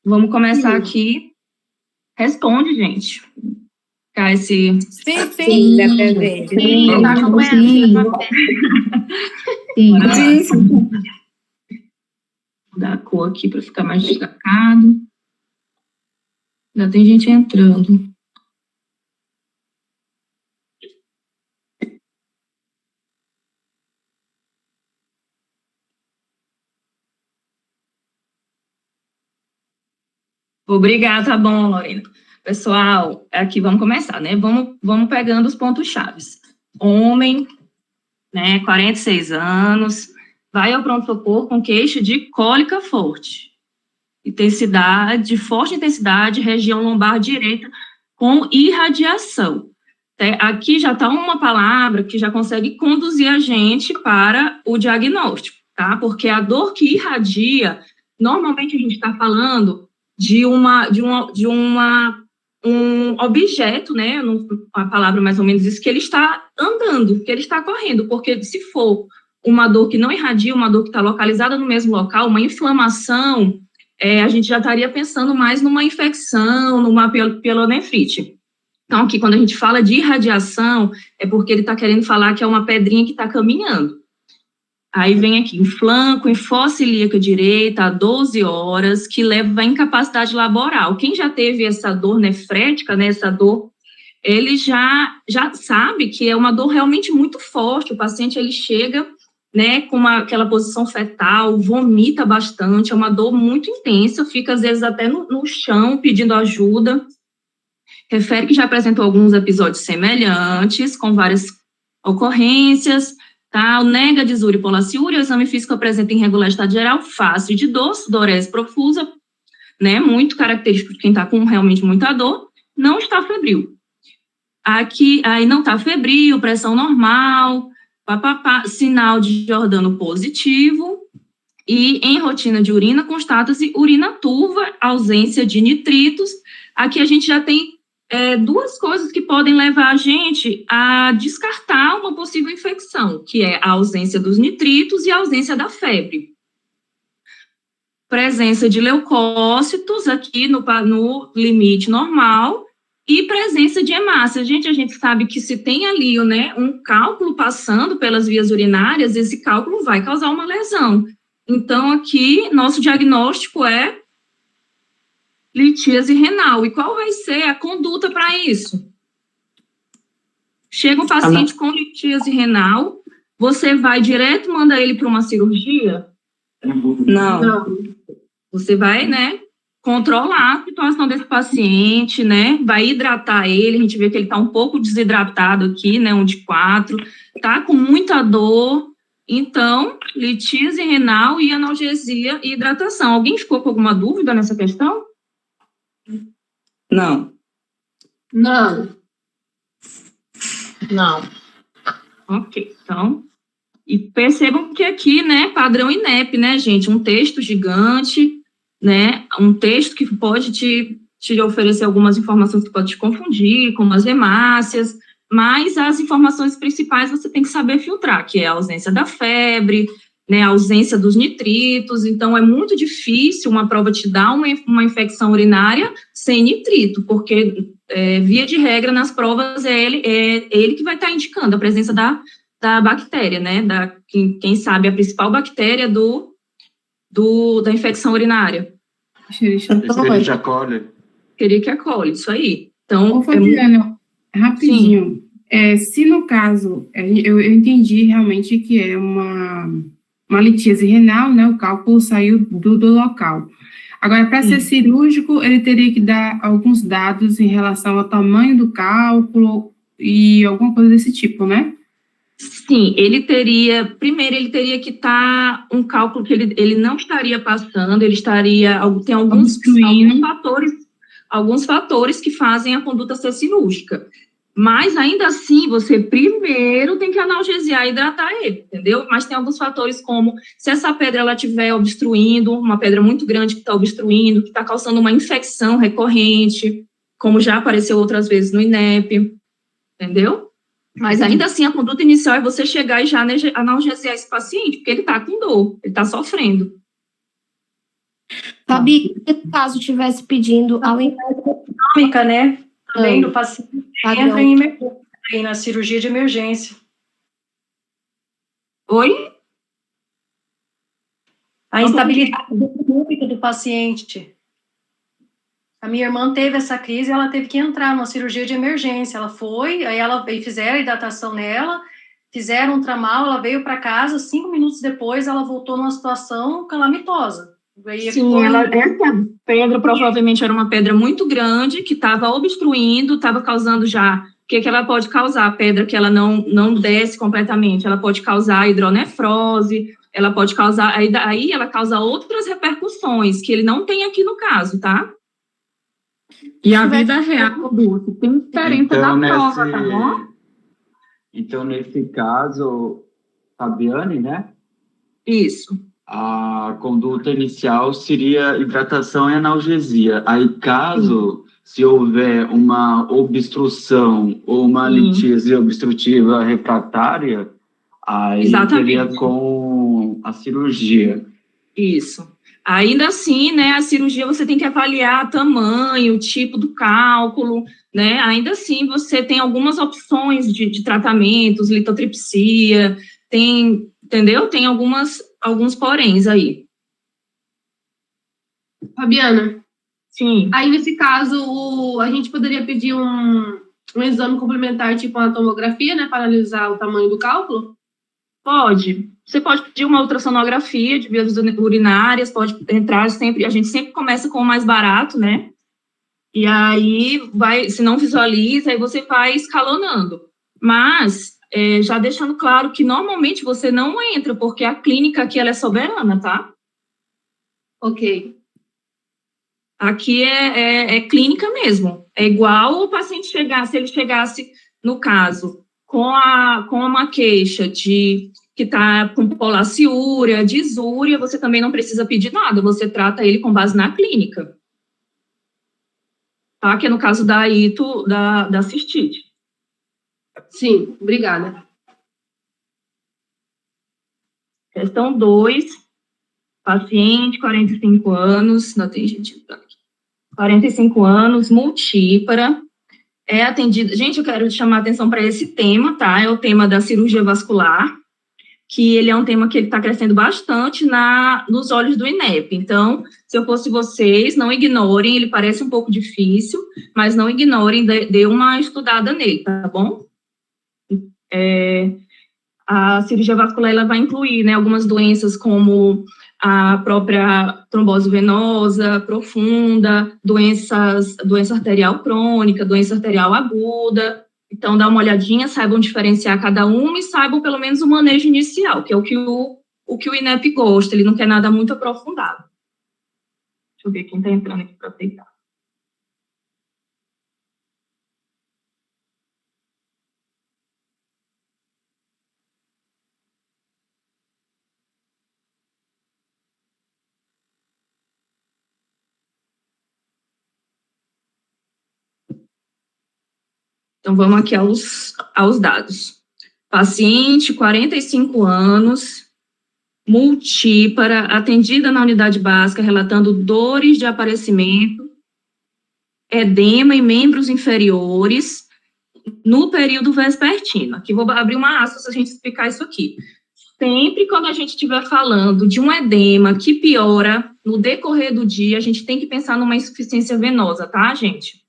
Vamos começar aqui. Responde, gente. Ficar esse... Sim, dá pra ver. Sim, tá acompanhando. Sim. Vou dar a cor aqui para ficar mais destacado. Já tem gente entrando. Obrigada, tá bom, Lorena. Pessoal, aqui vamos começar, né? Vamos pegando os pontos-chave. Homem, né, 46 anos, vai ao pronto-socorro com queixa de cólica forte. Forte intensidade, região lombar direita, com irradiação. Aqui já está uma palavra que já consegue conduzir a gente para o diagnóstico, tá? Porque a dor que irradia, normalmente a gente está falando de um objeto, né? A palavra mais ou menos isso, que ele está andando, que ele está correndo, porque se for uma dor que não irradia, uma dor que está localizada no mesmo local, uma inflamação, a gente já estaria pensando mais numa infecção, numa pielonefrite. Então, aqui, quando a gente fala de irradiação, é porque ele está querendo falar que é uma pedrinha que está caminhando. Aí vem aqui, um flanco enfose ilíaca direita a 12 horas, que leva à incapacidade laboral. Quem já teve essa dor nefrética, né, essa dor, ele já sabe que é uma dor realmente muito forte. O paciente, ele chega, né, com aquela posição fetal, vomita bastante, é uma dor muito intensa, fica às vezes até no chão pedindo ajuda. Refere que já apresentou alguns episódios semelhantes, com várias ocorrências, tá? Nega disúria e polaciúria, o exame físico apresenta irregularidade geral, fácil de dor, sudorese profusa, né? Muito característico de quem está com realmente muita dor, não está febril. Aqui, aí não está febril, pressão normal, sinal de Giordano positivo, e em rotina de urina constata-se urina turva, ausência de nitritos. Aqui a gente já tem duas coisas que podem levar a gente a descartar uma possível infecção, que é a ausência dos nitritos e a ausência da febre. Presença de leucócitos aqui no limite normal e presença de hemácia. A gente sabe que se tem ali, né, um cálculo passando pelas vias urinárias, esse cálculo vai causar uma lesão. Então, aqui, nosso diagnóstico é litíase renal. E qual vai ser a conduta para isso? Chega um paciente com litíase renal, você vai direto mandar ele para uma cirurgia? Não. Você vai, né, controlar a situação desse paciente, né, vai hidratar ele, a gente vê que ele está um pouco desidratado aqui, né, 1 de 4, tá com muita dor. Então, litíase renal e analgesia e hidratação. Alguém ficou com alguma dúvida nessa questão? Não. Ok, então, e percebam que aqui, né, padrão INEP, né, gente, um texto gigante, né, um texto que pode te oferecer algumas informações que pode te confundir, como as hemácias, mas as informações principais você tem que saber filtrar, que é a ausência da febre, né, a ausência dos nitritos. Então, é muito difícil uma prova te dar uma infecção urinária sem nitrito, porque, via de regra, nas provas, é ele que vai estar indicando a presença da bactéria, né, quem sabe a principal bactéria da infecção urinária. Escherichia coli. Escherichia coli, isso aí. Então, Ô, Fabiana, rapidinho. Se no caso, eu entendi realmente que é uma litíase renal, né? O cálculo saiu do local. Agora, para ser cirúrgico, ele teria que dar alguns dados em relação ao tamanho do cálculo e alguma coisa desse tipo, né? Sim, ele teria que estar um cálculo que ele não estaria passando, ele estaria, tem alguns fatores que fazem a conduta ser cirúrgica. Mas, ainda assim, você primeiro tem que analgesiar e hidratar ele, entendeu? Mas tem alguns fatores como, se essa pedra ela estiver obstruindo, uma pedra muito grande que está obstruindo, que está causando uma infecção recorrente, como já apareceu outras vezes no INEP, entendeu? Mas, ainda assim, a conduta inicial é você chegar e já analgesiar esse paciente, porque ele está com dor, ele está sofrendo. Fabi, se o caso estivesse pedindo ao econômica, né? Também do paciente entra em emergência, na cirurgia de emergência. Oi? A instabilidade econômica do paciente. A minha irmã teve essa crise, ela teve que entrar numa cirurgia de emergência. Ela foi, aí fizeram a hidratação nela, fizeram um tramal, ela veio para casa, 5 minutos depois ela voltou numa situação calamitosa. Sim, essa pedra provavelmente era uma pedra muito grande, que estava obstruindo, estava causando já... O que ela pode causar? A pedra que ela não desce completamente, ela pode causar hidronefrose, ela pode causar... Aí ela causa outras repercussões, que ele não tem aqui no caso, tá? E a vida real, Dulce, tem diferença da prova, tá bom? Então, nesse caso, Fabiane, né? Isso. A conduta inicial seria hidratação e analgesia. Aí, caso se houver uma obstrução ou uma litíase obstrutiva refratária, aí seria com a cirurgia. Isso. Ainda assim, né, a cirurgia você tem que avaliar tamanho, tipo do cálculo, né, ainda assim você tem algumas opções de tratamentos, litotripsia, entendeu? Tem alguns poréns aí. Fabiana? Sim. Aí, nesse caso, a gente poderia pedir um exame complementar, tipo uma tomografia, né, para analisar o tamanho do cálculo? Pode. Você pode pedir uma ultrassonografia de vias urinárias, pode entrar sempre, a gente sempre começa com o mais barato, né? E aí, se não visualiza, aí você vai escalonando. Mas, já deixando claro que normalmente você não entra, porque a clínica aqui ela é soberana, tá? Ok. Aqui é clínica mesmo. É igual o paciente se ele chegasse, no caso, com uma queixa que está com polaciúria, disúria, você também não precisa pedir nada, você trata ele com base na clínica. Tá? Que é no caso da cistite. Sim, obrigada. Questão 2, paciente, 45 anos, não tem gente aqui. 45 anos, multípara, é atendida... Gente, eu quero chamar a atenção para esse tema, tá? É o tema da cirurgia vascular, que ele é um tema que ele está crescendo bastante nos olhos do INEP. Então, se eu fosse vocês, não ignorem, ele parece um pouco difícil, mas não ignorem, dê uma estudada nele, tá bom? A cirurgia vascular, ela vai incluir, né, algumas doenças como a própria trombose venosa profunda, doença arterial crônica, doença arterial aguda. Então, dá uma olhadinha, saibam diferenciar cada uma e saibam pelo menos o manejo inicial, que é o que o INEP gosta, ele não quer nada muito aprofundado. Deixa eu ver quem está entrando aqui para aceitar. Então, vamos aqui aos dados. Paciente, 45 anos, multípara, atendida na unidade básica, relatando dores de aparecimento, edema em membros inferiores, no período vespertino. Aqui vou abrir uma aspas para a gente explicar isso aqui. Sempre quando a gente estiver falando de um edema que piora no decorrer do dia, a gente tem que pensar numa insuficiência venosa, tá, gente?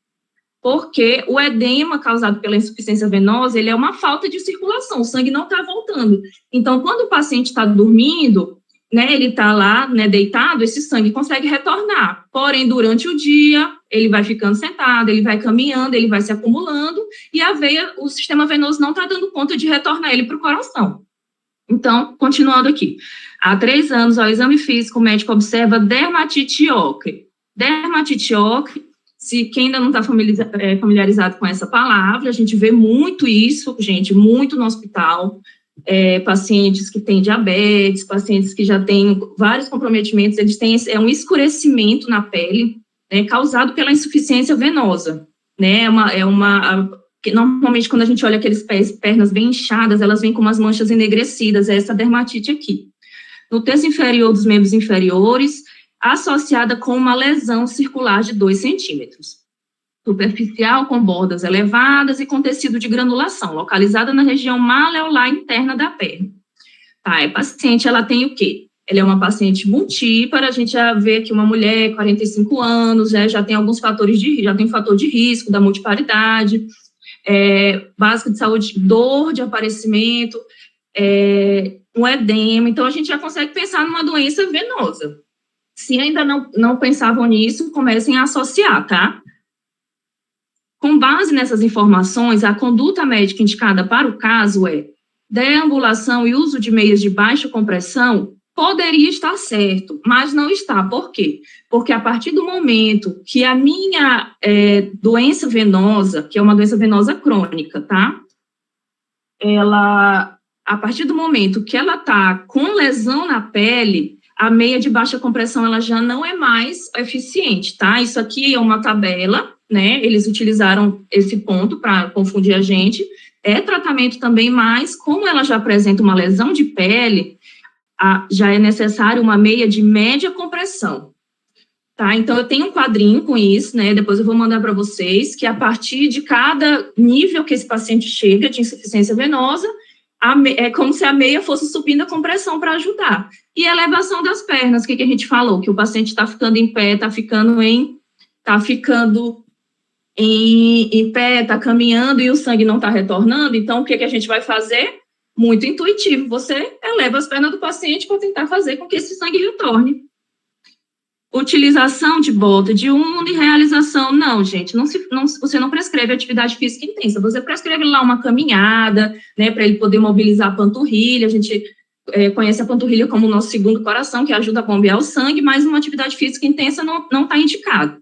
Porque o edema causado pela insuficiência venosa, ele é uma falta de circulação, o sangue não está voltando. Então, quando o paciente está dormindo, né, ele está lá, né, deitado, esse sangue consegue retornar. Porém, durante o dia, ele vai ficando sentado, ele vai caminhando, ele vai se acumulando, e o sistema venoso não está dando conta de retornar ele para o coração. Então, continuando aqui. Há 3 anos, ao exame físico, o médico observa dermatite ocre. Dermatite ocre, quem ainda não está familiarizado com essa palavra, a gente vê muito isso, gente, muito no hospital, pacientes que têm diabetes, pacientes que já têm vários comprometimentos, eles têm um escurecimento na pele, né, causado pela insuficiência venosa, né, normalmente quando a gente olha aqueles pernas bem inchadas, elas vêm com umas manchas enegrecidas, é essa dermatite aqui. No terço inferior dos membros inferiores, associada com uma lesão circular de 2 centímetros. Superficial, com bordas elevadas e com tecido de granulação, localizada na região maleolar interna da perna. Tá, a paciente, ela tem o quê? Ela é uma paciente multípara, a gente já vê aqui uma mulher, 45 anos, já tem alguns fatores já tem fator de risco da multiparidade, básico de saúde, dor de aparecimento, um edema, então a gente já consegue pensar numa doença venosa. Se ainda não pensavam nisso, comecem a associar, tá? Com base nessas informações, a conduta médica indicada para o caso é deambulação e uso de meias de baixa compressão. Poderia estar certo, mas não está. Por quê? Porque a partir do momento que a minha doença venosa, que é uma doença venosa crônica, tá? A partir do momento que ela está com lesão na pele, a meia de baixa compressão, ela já não é mais eficiente, tá? Isso aqui é uma tabela, né? Eles utilizaram esse ponto para confundir a gente. É tratamento também, mas como ela já apresenta uma lesão de pele, já é necessário uma meia de média compressão, tá? Então, eu tenho um quadrinho com isso, né? Depois eu vou mandar para vocês, que a partir de cada nível que esse paciente chega de insuficiência venosa, é como se a meia fosse subindo a compressão para ajudar. E a elevação das pernas, o que a gente falou? Que o paciente está ficando em pé, está ficando em pé, está caminhando e o sangue não está retornando, então o que a gente vai fazer? Muito intuitivo, você eleva as pernas do paciente para tentar fazer com que esse sangue retorne. Utilização de bota de uno e realização, não, gente, você não prescreve atividade física intensa, você prescreve lá uma caminhada, né, para ele poder mobilizar a panturrilha, a gente conhece a panturrilha como o nosso segundo coração, que ajuda a bombear o sangue, mas uma atividade física intensa não está indicado.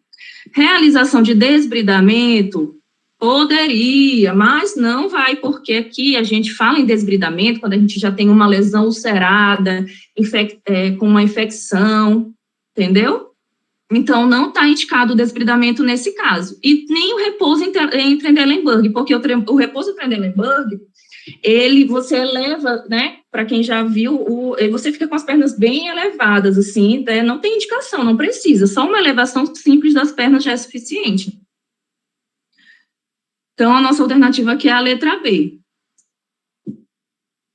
Realização de desbridamento, poderia, mas não vai, porque aqui a gente fala em desbridamento quando a gente já tem uma lesão ulcerada, com uma infecção, entendeu? Então, não está indicado o desbridamento nesse caso. E nem o repouso em Trendelenburg, porque o repouso em Trendelenburg, você eleva, né, para quem já viu, você fica com as pernas bem elevadas, assim, né, não tem indicação, não precisa, só uma elevação simples das pernas já é suficiente. Então, a nossa alternativa aqui é a letra B.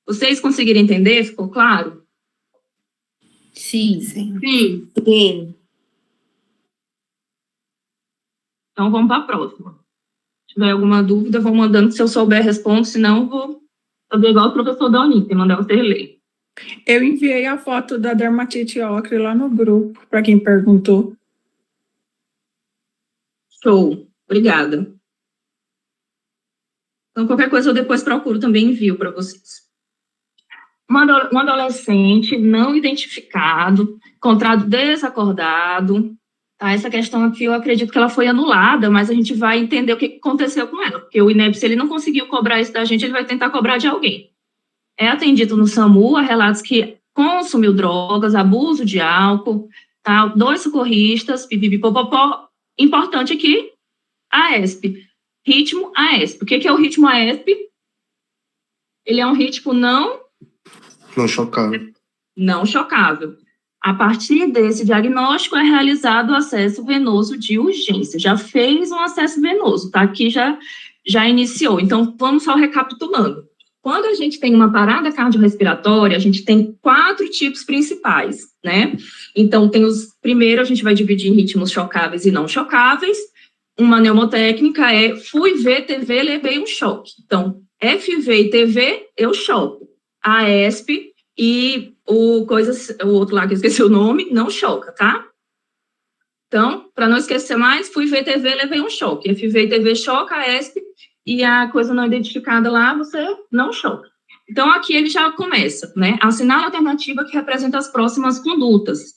Vocês conseguiram entender? Ficou claro? Sim. Sim. Então, vamos para a próxima. Se tiver alguma dúvida, vou mandando, se eu souber, respondo, senão vou fazer igual o professor da Uninter, mandar você ler. Eu enviei a foto da dermatite ocre lá no grupo, para quem perguntou. Show. Obrigada. Então, qualquer coisa eu depois procuro também envio para vocês. Um adolescente não identificado, encontrado desacordado, tá? Essa questão aqui eu acredito que ela foi anulada, mas a gente vai entender o que aconteceu com ela, porque o INEP, se ele não conseguiu cobrar isso da gente, ele vai tentar cobrar de alguém. É atendido no SAMU a relatos que consumiu drogas, abuso de álcool, tá? 2 socorristas, pipipipopopó. Importante aqui, AESP. Ritmo AESP. O que é o ritmo AESP? Ele é um ritmo não chocável. Não chocável. A partir desse diagnóstico é realizado o acesso venoso de urgência. Já fez um acesso venoso, tá? Aqui já iniciou. Então, vamos só recapitulando. Quando a gente tem uma parada cardiorrespiratória, a gente tem 4 tipos principais, né? Então, primeiro a gente vai dividir em ritmos chocáveis e não chocáveis. Uma mnemotécnica fui ver TV, levei um choque. Então, FV e TV, eu choco. AESP e o outro lá que eu esqueci o nome, não choca, tá? Então, para não esquecer mais, fui ver TV, levei um choque. FV e TV choca, AESP e a coisa não identificada lá, você não choca. Então, aqui ele já começa, né? Assinala a alternativa que representa as próximas condutas.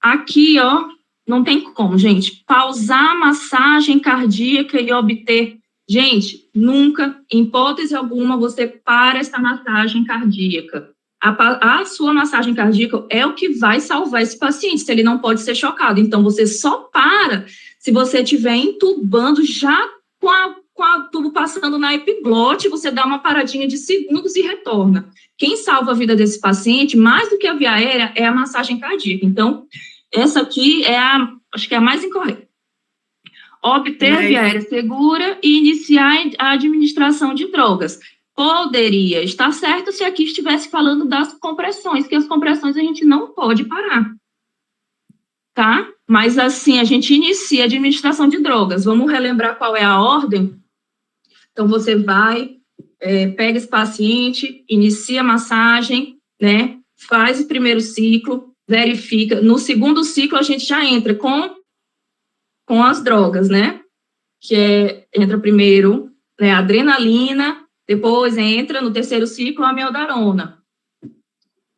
Aqui, ó, não tem como, gente. Pausar a massagem cardíaca e obter. Gente, nunca, em hipótese alguma, você para essa massagem cardíaca. A sua massagem cardíaca é o que vai salvar esse paciente, se ele não pode ser chocado. Então, você só para se você estiver entubando já com a tubo passando na epiglote, você dá uma paradinha de segundos e retorna. quem salva a vida desse paciente, mais do que a via aérea, é a massagem cardíaca. Então, essa aqui acho que é a mais incorreta. Obter a via aérea segura e iniciar a administração de drogas. Poderia estar certo se aqui estivesse falando das compressões, que as compressões a gente não pode parar. Tá? Mas, assim, a gente inicia a administração de drogas. Vamos relembrar qual é a ordem? Então, você vai, pega esse paciente, inicia a massagem, né? Faz o primeiro ciclo, verifica. No segundo ciclo, a gente já entra com as drogas, né? Entra primeiro, né, a adrenalina, depois entra no terceiro ciclo a amiodarona.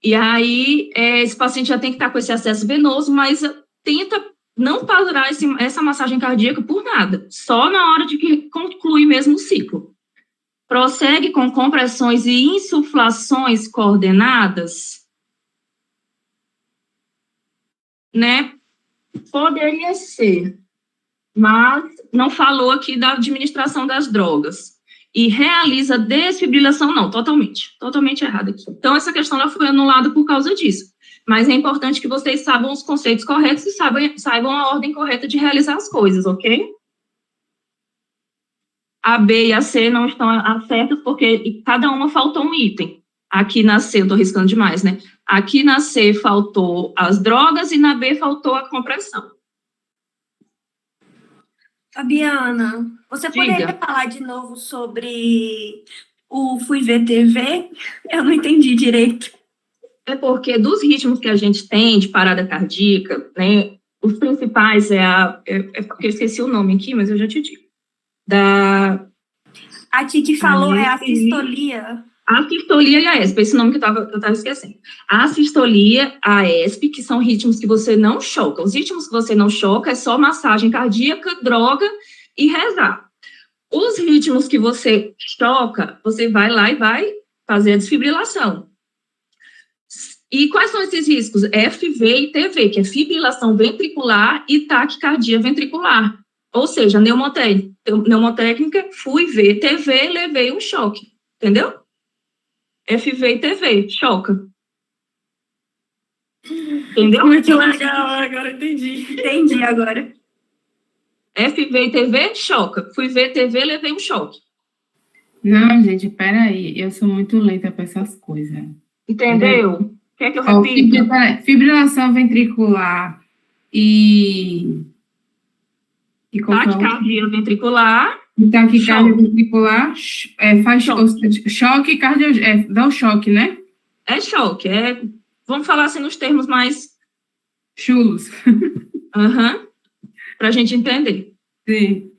E aí, esse paciente já tem que estar com esse acesso venoso, mas tenta não parar essa massagem cardíaca por nada, só na hora de que conclui mesmo o ciclo. Prossegue com compressões e insuflações coordenadas, né? Poderia ser, mas não falou aqui da administração das drogas. E realiza desfibrilação, não, totalmente errado aqui. Então, essa questão ela foi anulada por causa disso. Mas é importante que vocês saibam os conceitos corretos e saibam a ordem correta de realizar as coisas, ok? A B e a C não estão certas porque cada uma faltou um item. Aqui na C, eu estou riscando demais, né? Aqui na C faltou as drogas e na B faltou a compressão. Fabiana, você Diga. poderia falar de novo sobre o Fui Ver TV? Eu não entendi direito. É porque dos ritmos que a gente tem de parada cardíaca, né, os principais porque eu esqueci o nome aqui, mas eu já te digo. A Titi falou, é a sistolia. A sistolia e a ESP, esse nome que eu estava esquecendo. A sistolia, a ESP, que são ritmos que você não choca. Os ritmos que você não choca é só massagem cardíaca, droga e rezar. Os ritmos que você choca, você vai lá e vai fazer a desfibrilação. E quais são esses riscos? FV e TV, que é fibrilação ventricular e taquicardia ventricular. Ou seja, pneumotécnica, fui ver TV, levei um choque. Entendeu? FV e TV, choca. Entendeu? Muito legal, agora entendi. Entendi agora. FV e TV, choca. Fui ver TV, levei um choque. Não, gente, peraí. Eu sou muito lenta para essas coisas. Entendeu? Quer que eu repita? Fibrilação ventricular e taquicardia ventricular. Taquicardia ventricular faz choque cardiogênico, dá o choque, né? É choque, vamos falar assim nos termos mais chulos. Para a gente entender. Sim.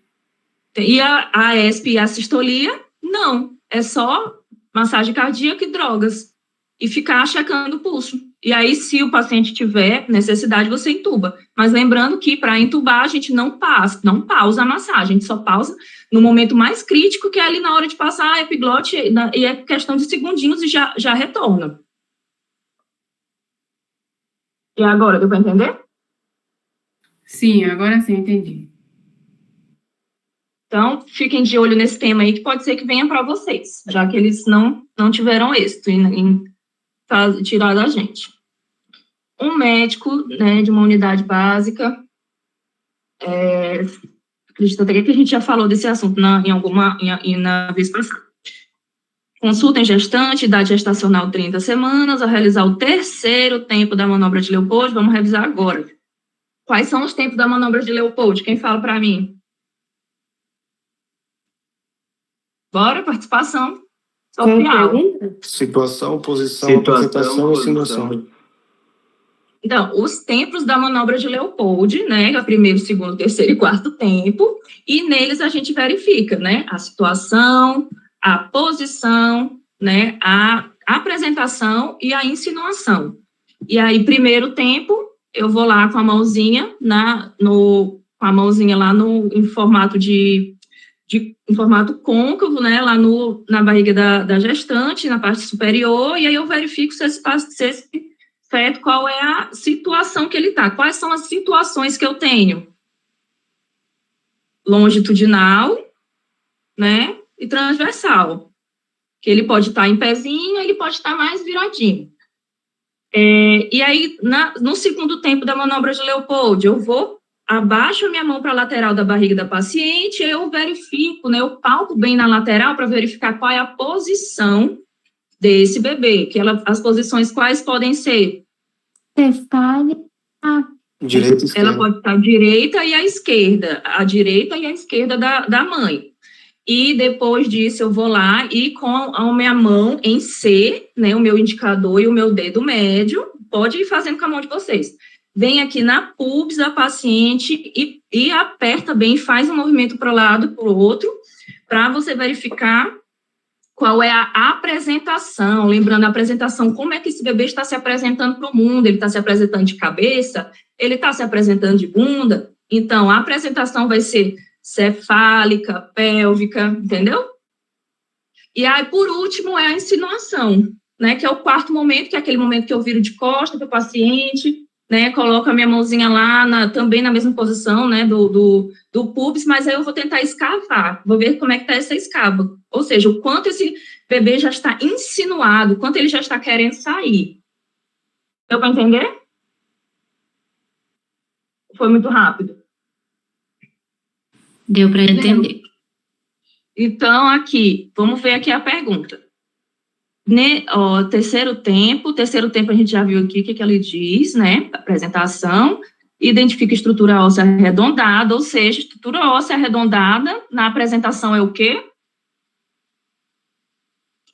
E a ESP e a sistolia, não, é só massagem cardíaca e drogas. E ficar checando o pulso. E aí, se o paciente tiver necessidade, você entuba. Mas lembrando que, para entubar, a gente não pausa a massagem, a gente só pausa no momento mais crítico, que é ali na hora de passar a epiglote, e é questão de segundinhos e já retorna. E agora, deu para entender? Sim, agora sim, entendi. Então, fiquem de olho nesse tema aí, que pode ser que venha para vocês, já que eles não tiveram êxito em tirar da gente. Um médico, né, de uma unidade básica, acredito até que a gente já falou desse assunto na vez passada. Consulta em gestante, idade gestacional 30 semanas, ao realizar o terceiro tempo da manobra de Leopold, vamos revisar agora. Quais são os tempos da manobra de Leopold? Quem fala para mim? Bora, participação social. Situação, posição, apresentação e simulação. Então, os tempos da manobra de Leopold, né, o primeiro, segundo, terceiro e quarto tempo, e neles a gente verifica, né, a situação, a posição, né, a apresentação e a insinuação. E aí, primeiro tempo, eu vou lá com a mãozinha em formato em formato côncavo, né, lá na barriga da gestante, na parte superior, e aí eu verifico se esse feto, qual é a situação que ele está, quais são as situações que eu tenho. Longitudinal, né, e transversal. que ele pode estar em pezinho, ele pode estar mais viradinho. E aí, no segundo tempo da manobra de Leopold, eu abaixo a minha mão para a lateral da barriga da paciente, eu verifico, né, eu palpo bem na lateral para verificar qual é a posição desse bebê, as posições quais podem ser? Direita e esquerda. Ela pode estar à direita e à esquerda da mãe. E depois disso eu vou lá e com a minha mão em C, né, o meu indicador e o meu dedo médio, pode ir fazendo com a mão de vocês. Vem aqui na pubis da paciente e aperta bem, faz um movimento para um lado e para o outro, para você verificar qual é a apresentação. Lembrando, a apresentação, como é que esse bebê está se apresentando para o mundo? Ele está se apresentando de cabeça? Ele está se apresentando de bunda? Então, a apresentação vai ser cefálica, pélvica, entendeu? E aí, por último, é a insinuação, né, que é o quarto momento, que é aquele momento que eu viro de costa para o paciente, né, coloco a minha mãozinha lá, também na mesma posição, né, do pubis, mas aí eu vou tentar escavar, vou ver como é que está essa escava, ou seja, o quanto esse bebê já está insinuado, o quanto ele já está querendo sair. Deu para entender? Foi muito rápido. Deu para entender. Então, aqui, vamos ver aqui a pergunta. Terceiro tempo a gente já viu aqui o que ele diz, né? Apresentação, identifica estrutura óssea arredondada, ou seja, estrutura óssea arredondada, na apresentação é o quê?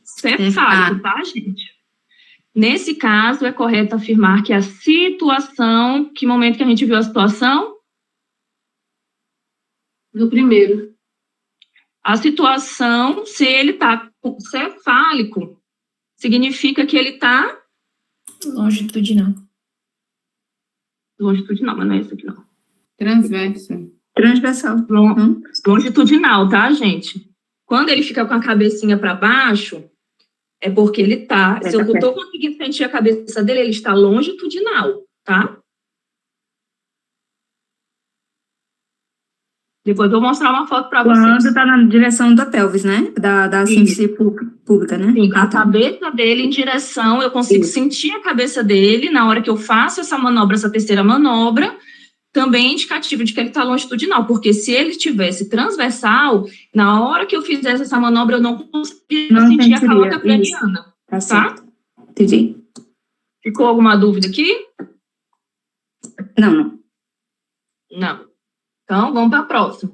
Cefálico, tá, gente? Nesse caso, é correto afirmar que a situação, que momento que a gente viu a situação? No primeiro. A situação, se ele está cefálico, significa que ele está... Longitudinal. Longitudinal, mas não é isso aqui, não. Transversal. Longitudinal, tá, gente? Quando ele fica com a cabecinha para baixo, é porque ele está... Se eu estou conseguindo sentir a cabeça dele, ele está longitudinal, tá? Depois eu vou mostrar uma foto para vocês. Quando está na direção da pelvis, né? Da síntese pública, né? Sim, a cabeça dele em direção, eu consigo sentir a cabeça dele na hora que eu faço essa manobra, essa terceira manobra, também é indicativo de que ele está longitudinal, porque se ele estivesse transversal, na hora que eu fizesse essa manobra, eu não conseguiria sentir a calota craniana, tá? Entendi. Ficou alguma dúvida aqui? Não. Não. Então, vamos para a próxima.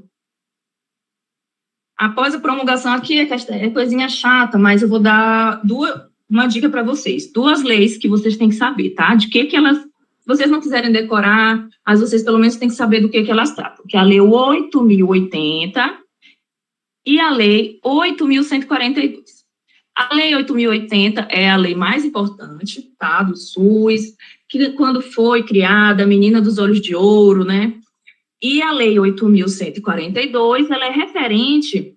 Após a promulgação aqui, é coisinha chata, mas eu vou dar uma dica para vocês. 2 leis que vocês têm que saber, tá? De que elas... Se vocês não quiserem decorar, mas vocês pelo menos têm que saber do que elas tratam. Que é a Lei 8.080 e a Lei 8.142. A Lei 8.080 é a lei mais importante, tá? Do SUS, que quando foi criada, a menina dos olhos de ouro, né? E a Lei 8.142, ela é referente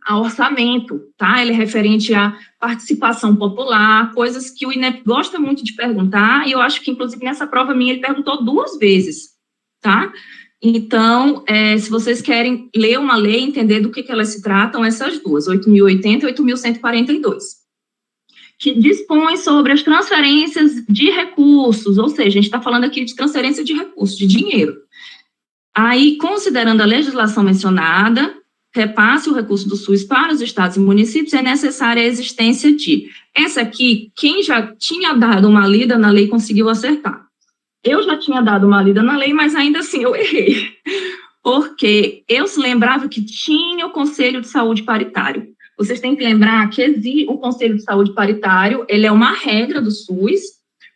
a orçamento, tá? Ela é referente à participação popular, coisas que o INEP gosta muito de perguntar, e eu acho que, inclusive, nessa prova minha, ele perguntou 2 vezes, tá? Então, se vocês querem ler uma lei, entender do que elas se tratam, essas 2, 8.080 e 8.142, que dispõe sobre as transferências de recursos, ou seja, a gente está falando aqui de transferência de recursos, de dinheiro. Aí, considerando a legislação mencionada, repasse o recurso do SUS para os estados e municípios, é necessária a existência de... Essa aqui, quem já tinha dado uma lida na lei conseguiu acertar. Eu já tinha dado uma lida na lei, mas ainda assim eu errei. Porque eu se lembrava que tinha o Conselho de Saúde Paritário. Vocês têm que lembrar que o Conselho de Saúde Paritário, ele é uma regra do SUS,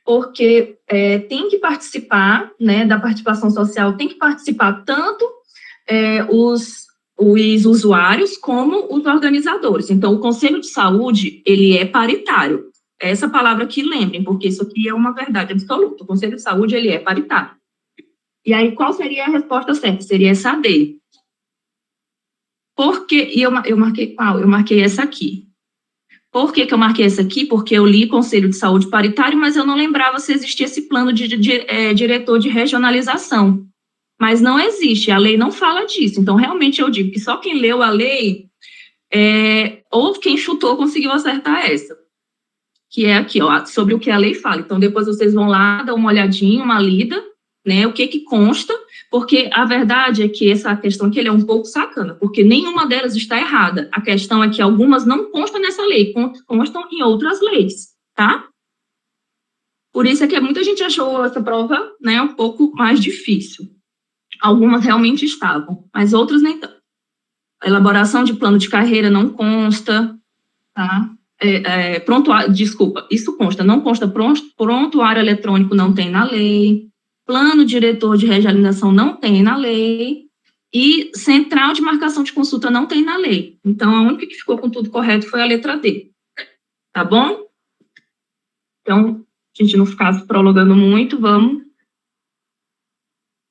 porque tem que participar, né, da participação social, tem que participar tanto os usuários como os organizadores. Então, o Conselho de Saúde, ele é paritário. Essa palavra aqui, lembrem, porque isso aqui é uma verdade absoluta. O Conselho de Saúde, ele é paritário. E aí, qual seria a resposta certa? Seria essa D. Por quê? E eu marquei qual? Eu marquei essa aqui. Por que eu marquei essa aqui? Porque eu li Conselho de Saúde Paritário, mas eu não lembrava se existia esse plano de diretor de regionalização. Mas não existe, a lei não fala disso. Então, realmente, eu digo que só quem leu a lei ou quem chutou conseguiu acertar essa, que é aqui, ó, sobre o que a lei fala. Então, depois vocês vão lá, dar uma olhadinha, uma lida, né, o que consta, porque a verdade é que essa questão aqui, ele é um pouco sacana, porque nenhuma delas está errada. A questão é que algumas não constam nessa lei, constam em outras leis, tá? Por isso é que muita gente achou essa prova, né, um pouco mais difícil. Algumas realmente estavam, mas outras nem tanto. A elaboração de plano de carreira não consta, tá? Isso consta, não consta, prontuário eletrônico não tem na lei, plano diretor de regionalização não tem na lei, e central de marcação de consulta não tem na lei. Então, a única que ficou com tudo correto foi a letra D. Tá bom? Então, a gente não ficar se prolongando muito, vamos.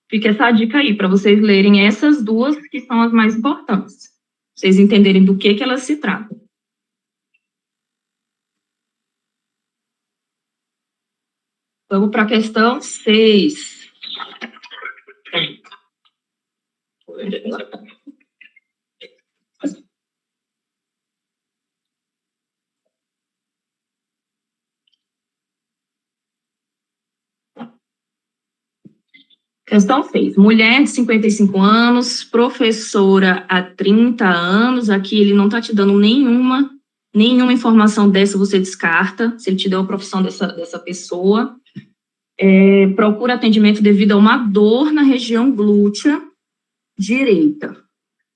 Fica essa dica aí, para vocês lerem essas duas que são as mais importantes. Vocês entenderem do que elas se tratam. Vamos para a questão 6. Questão 6. Mulher de 55 anos, professora há 30 anos. Aqui ele não está te dando nenhuma informação dessa, você descarta, se ele te deu a profissão dessa pessoa. Procura atendimento devido a uma dor na região glútea direita,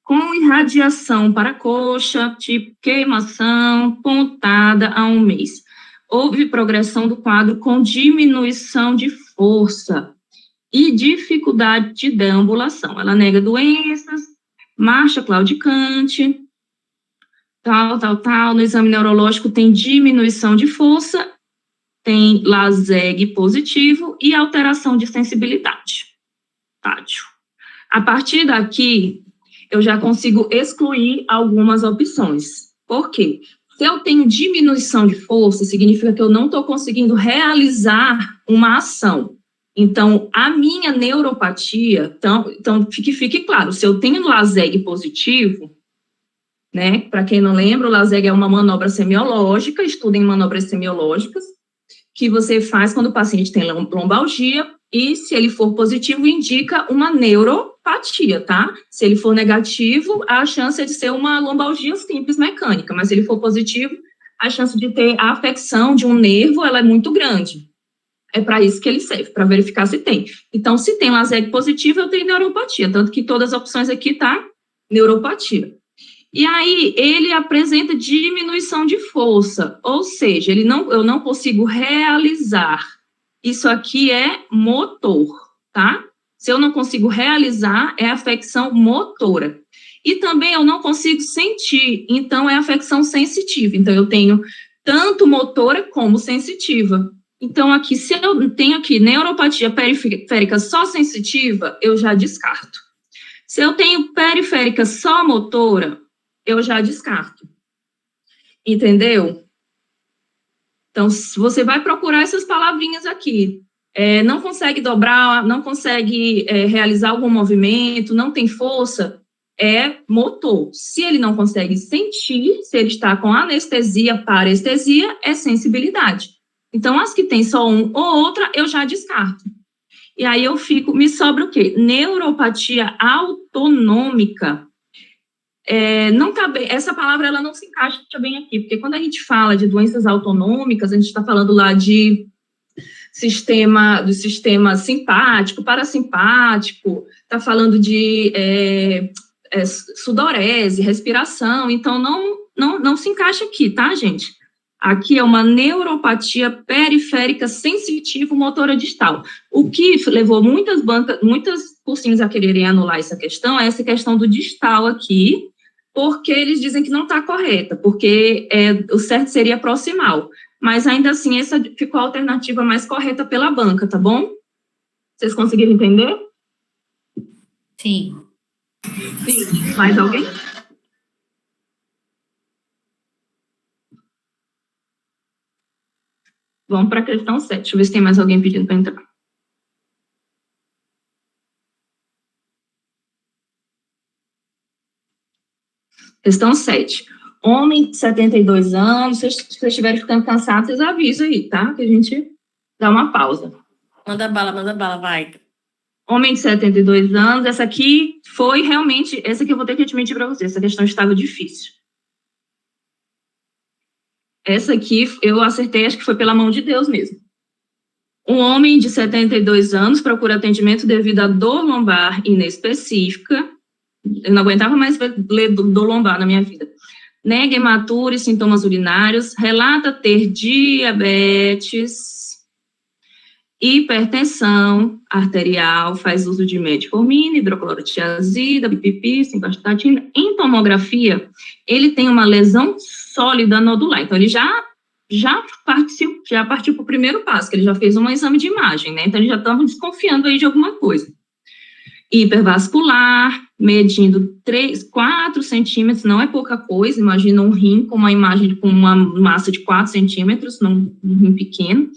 com irradiação para a coxa, tipo queimação, pontada há 1 mês. Houve progressão do quadro com diminuição de força e dificuldade de deambulação. Ela nega doenças, marcha claudicante, tal. No exame neurológico tem diminuição de força, tem LASEG positivo e alteração de sensibilidade. Tátil. A partir daqui, eu já consigo excluir algumas opções. Por quê? Se eu tenho diminuição de força, significa que eu não estou conseguindo realizar uma ação. Então, a minha neuropatia, então fique claro, se eu tenho LASEG positivo, né, para quem não lembra, o LASEG é uma manobra semiológica, estudem manobras semiológicas, que você faz quando o paciente tem lombalgia, e se ele for positivo, indica uma neuropatia, tá? Se ele for negativo, a chance é de ser uma lombalgia simples mecânica, mas se ele for positivo, a chance de ter a afecção de um nervo, ela é muito grande. É para isso que ele serve, para verificar se tem. Então, se tem LASEG positivo, eu tenho neuropatia, tanto que todas as opções aqui tá neuropatia. E aí, ele apresenta diminuição de força, ou seja, eu não consigo realizar. Isso aqui é motor, tá? Se eu não consigo realizar, é afecção motora. E também eu não consigo sentir, então é afecção sensitiva. Então, eu tenho tanto motora como sensitiva. Então, aqui, se eu tenho aqui neuropatia periférica só sensitiva, eu já descarto. Se eu tenho periférica só motora, eu já descarto. Entendeu? Então, você vai procurar essas palavrinhas aqui. Não consegue dobrar, não consegue realizar algum movimento, não tem força, é motor. Se ele não consegue sentir, se ele está com anestesia, parestesia, é sensibilidade. Então, as que tem só um ou outra, eu já descarto. E aí me sobra o quê? Neuropatia autonômica. Não tá bem, essa palavra ela não se encaixa bem aqui, porque quando a gente fala de doenças autonômicas, a gente está falando lá do sistema simpático, parasimpático, está falando de sudorese, respiração, então não se encaixa aqui, tá, gente? Aqui é uma neuropatia periférica sensitivo-motora distal. O que levou muitos cursinhos a quererem anular essa questão é essa questão do distal aqui, porque eles dizem que não está correta, porque o certo seria proximal. Mas, ainda assim, essa ficou a alternativa mais correta pela banca, tá bom? Vocês conseguiram entender? Sim. Sim. Mais alguém? Vamos para a questão 7. Deixa eu ver se tem mais alguém pedindo para entrar. Questão 7. Homem de 72 anos, se vocês estiverem ficando cansados, vocês avisam aí, tá? Que a gente dá uma pausa. Manda bala, vai. Homem de 72 anos, essa aqui foi realmente, essa aqui eu vou ter que admitir para vocês, essa questão estava difícil. Essa aqui eu acertei, acho que foi pela mão de Deus mesmo. Um homem de 72 anos procura atendimento devido a dor lombar inespecífica. Eu não aguentava mais ler dor lombar na minha vida. Nega hematura e sintomas urinários, relata ter diabetes, hipertensão arterial, faz uso de metformina, hidroclorotiazida, pipipi, simvastatina. Em tomografia, ele tem uma lesão sólida nodular. Então, ele já partiu para o primeiro passo, que ele já fez um exame de imagem, né? Então, eles já estavam desconfiando aí de alguma coisa. Hipervascular, medindo 4 centímetros, não é pouca coisa, imagina um rim com uma imagem com uma massa de 4 centímetros, um rim pequeno,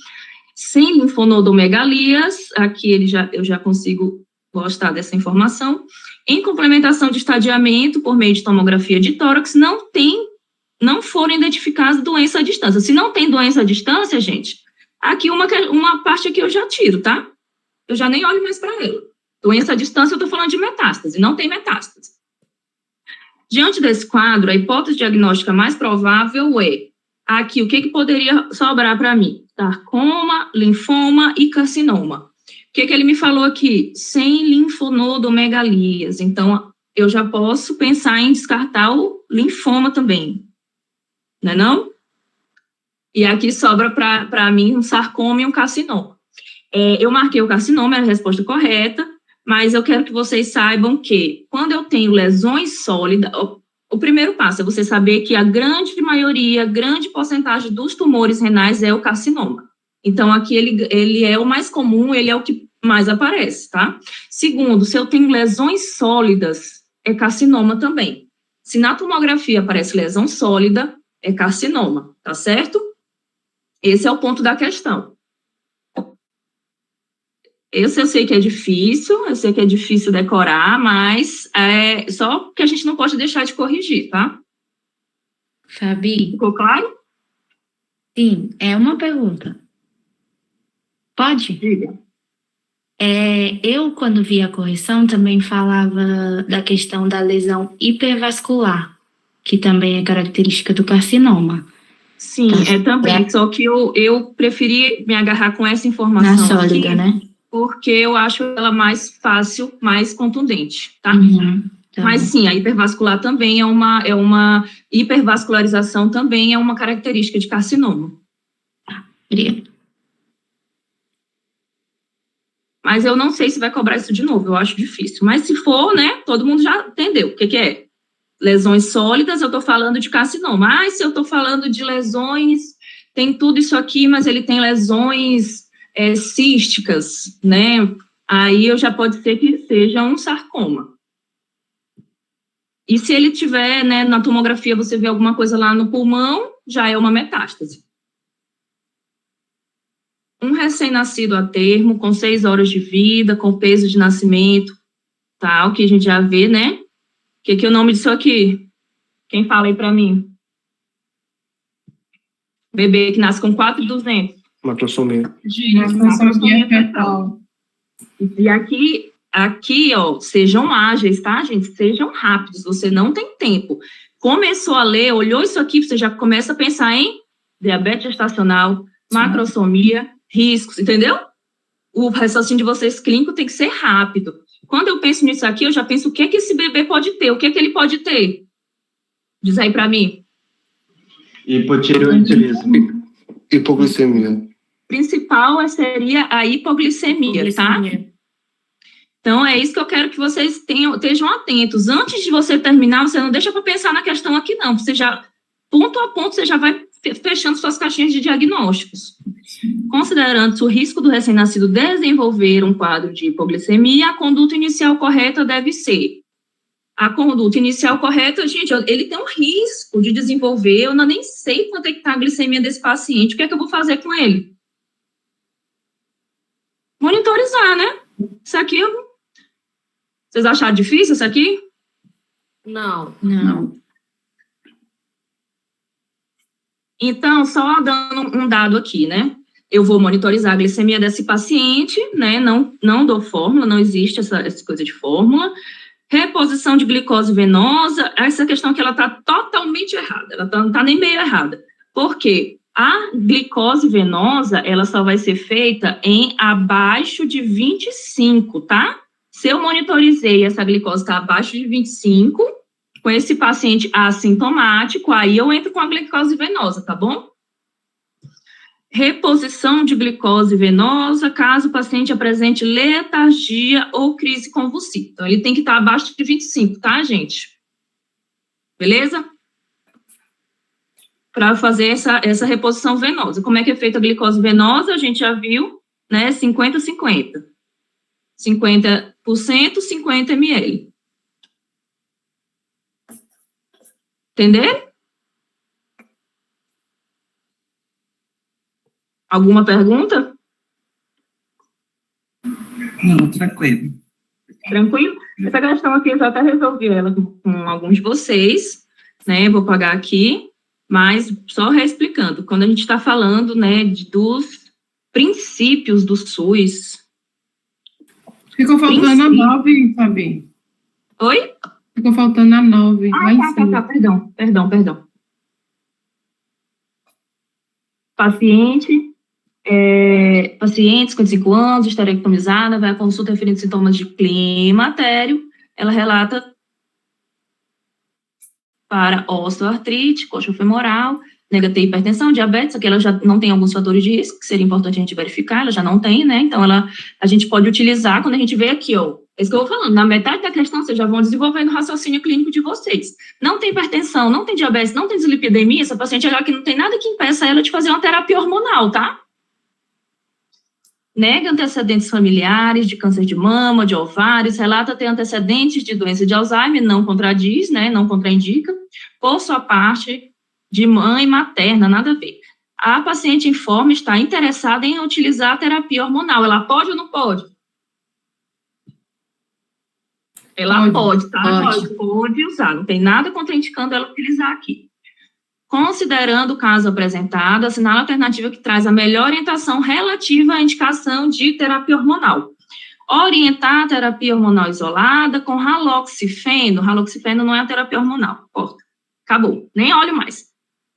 sem linfonodomegalias, aqui eu já consigo gostar dessa informação. Em complementação de estadiamento por meio de tomografia de tórax, não foram identificadas doença à distância. Se não tem doença à distância, gente, aqui uma parte aqui eu já tiro, tá? Eu já nem olho mais para ela. Doença à distância, eu estou falando de metástase, não tem metástase. Diante desse quadro, a hipótese diagnóstica mais provável é, aqui, o que poderia sobrar para mim? Sarcoma, linfoma e carcinoma. O que ele me falou aqui? Sem linfonodomegalias. Então, eu já posso pensar em descartar o linfoma também. Não é não? E aqui sobra para mim um sarcoma e um carcinoma. Eu marquei o carcinoma, é a resposta correta, mas eu quero que vocês saibam que, quando eu tenho lesões sólidas, o primeiro passo é você saber que a grande maioria, grande porcentagem dos tumores renais é o carcinoma. Então, aqui ele é o mais comum, ele é o que mais aparece, tá? Segundo, se eu tenho lesões sólidas, é carcinoma também. Se na tomografia aparece lesão sólida, é carcinoma, tá certo? Esse é o ponto da questão. Esse eu sei que é difícil decorar, mas só que a gente não pode deixar de corrigir, tá? Fabi? Ficou claro? Sim, é uma pergunta. Pode? Diga. Eu, quando vi a correção, também falava da questão da lesão hipervascular, que também é característica do carcinoma. Sim, também, só que eu preferi me agarrar com essa informação na sólida, aqui, né? Porque eu acho ela mais fácil, mais contundente, tá? Tá. Mas sim, a hipervascular também é uma hipervascularização também é uma característica de carcinoma. Obrigada. Mas eu não sei se vai cobrar isso de novo, eu acho difícil. Mas se for, né, todo mundo já entendeu o que é. Lesões sólidas, eu estou falando de carcinoma. Se eu estou falando de lesões, tem tudo isso aqui, mas ele tem lesões císticas, né? Aí já pode ser que seja um sarcoma. E se ele tiver, né, na tomografia, você vê alguma coisa lá no pulmão, já é uma metástase. Um recém-nascido a termo, com 6 horas de vida, com peso de nascimento, tal, que a gente já vê, né? O que é o nome disso aqui? Quem fala aí para mim? Bebê que nasce com 4.200. Macrosomia. Macrosomia fetal. E aqui, ó, sejam ágeis, tá, gente? Sejam rápidos, você não tem tempo. Começou a ler, olhou isso aqui, você já começa a pensar em diabetes gestacional, macrosomia, riscos, entendeu? O raciocínio de vocês clínico tem que ser rápido. Quando eu penso nisso aqui, eu já penso o que esse bebê pode ter, o que ele pode ter? Diz aí para mim. Hipotireoidismo. Hipoglicemia. Principal seria a hipoglicemia, tá? Então, é isso que eu quero que vocês estejam atentos. Antes de você terminar, você não deixa para pensar na questão aqui, não. Você já, ponto a ponto, você já vai fechando suas caixinhas de diagnósticos. Considerando o risco do recém-nascido desenvolver um quadro de hipoglicemia, a conduta inicial correta deve ser. A conduta inicial correta, gente, ele tem um risco de desenvolver, eu nem sei quanto é que está a glicemia desse paciente, o que é que eu vou fazer com ele? Monitorizar, né? Isso aqui, vocês acharam difícil isso aqui? Não. Então, só dando um dado aqui, né? Eu vou monitorizar a glicemia desse paciente, né? Não dou fórmula, não existe essa coisa de fórmula. Reposição de glicose venosa, essa questão que ela está totalmente errada, ela não está nem meio errada. Por quê? A glicose venosa, ela só vai ser feita em abaixo de 25, tá? Se eu monitorizei essa glicose está abaixo de 25, com esse paciente assintomático, aí eu entro com a glicose venosa, tá bom? Reposição de glicose venosa, caso o paciente apresente letargia ou crise convulsiva. Então, ele tem que estar abaixo de 25, tá, gente? Beleza? Para fazer essa reposição venosa. Como é que é feita a glicose venosa? A gente já viu, né? 50-50. 50%, 50 ml. Entenderam? Alguma pergunta? Não, tranquilo. Tranquilo? Essa questão aqui eu já até resolvi ela com alguns de vocês, né? Vou pagar aqui, mas só reexplicando. Quando a gente está falando, né, dos princípios do SUS. Ficou faltando a 9, Fabi. Oi? Ficou faltando a 9. Tá, perdão. Paciente, 55 anos, esterectomizada, vai à consulta referindo sintomas de climatério, ela relata para osteoartrite, coxofemoral, nega ter hipertensão, diabetes, aqui ela já não tem alguns fatores de risco, que seria importante a gente verificar, ela já não tem, né, então a gente pode utilizar quando a gente vê aqui, ó, é isso que eu vou falando, na metade da questão vocês já vão desenvolvendo o raciocínio clínico de vocês. Não tem hipertensão, não tem diabetes, não tem dislipidemia, essa paciente olhar que não tem nada que impeça ela de fazer uma terapia hormonal, tá? Nega antecedentes familiares de câncer de mama, de ovários, relata ter antecedentes de doença de Alzheimer, não contradiz, né, não contraindica, por sua parte de mãe materna, nada a ver. A paciente informa estar interessada em utilizar a terapia hormonal, ela pode ou não pode? Ela pode, tá? Pode usar, não tem nada contraindicando ela utilizar aqui. Considerando o caso apresentado, assinala a alternativa que traz a melhor orientação relativa à indicação de terapia hormonal. Orientar a terapia hormonal isolada com raloxifeno. Raloxifeno não é a terapia hormonal. Corta. Acabou. Nem olho mais.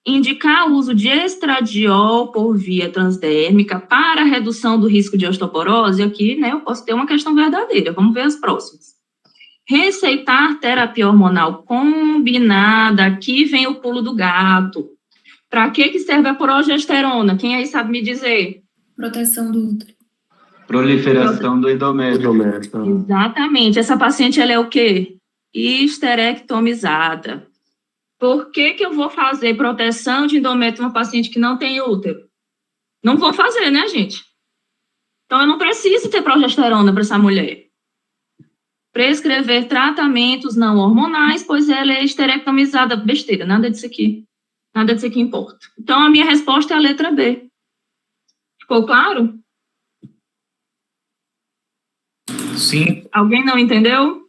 Indicar o uso de estradiol por via transdérmica para redução do risco de osteoporose. Aqui, né, eu posso ter uma questão verdadeira. Vamos ver as próximas. Receitar terapia hormonal combinada, aqui vem o pulo do gato. Para que serve a progesterona? Quem aí sabe me dizer? Proteção do útero. Proliferação do endométrio. Exatamente. Essa paciente, ela é o quê? Histerectomizada. Por que eu vou fazer proteção de endométrio numa paciente que não tem útero? Não vou fazer, né, gente? Então, eu não preciso ter progesterona para essa mulher. Prescrever tratamentos não hormonais, pois ela é esterectomizada. Besteira, nada disso aqui. Nada disso aqui importa. Então, a minha resposta é a letra B. Ficou claro? Sim. Alguém não entendeu?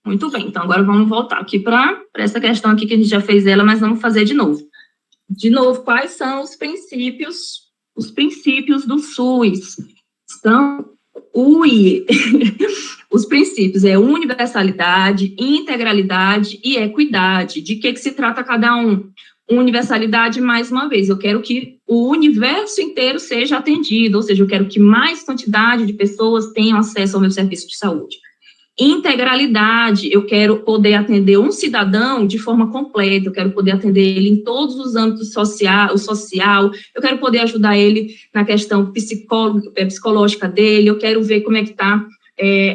Muito bem, então agora vamos voltar aqui para essa questão aqui que a gente já fez ela, mas vamos fazer de novo. De novo, quais são os princípios do SUS? São os princípios é universalidade, integralidade e equidade. De que se trata cada um? Universalidade, mais uma vez, eu quero que o universo inteiro seja atendido, ou seja, eu quero que mais quantidade de pessoas tenham acesso ao meu serviço de saúde. Integralidade, eu quero poder atender um cidadão de forma completa, eu quero poder atender ele em todos os âmbitos social, eu quero poder ajudar ele na questão psicológica dele, eu quero ver como é que está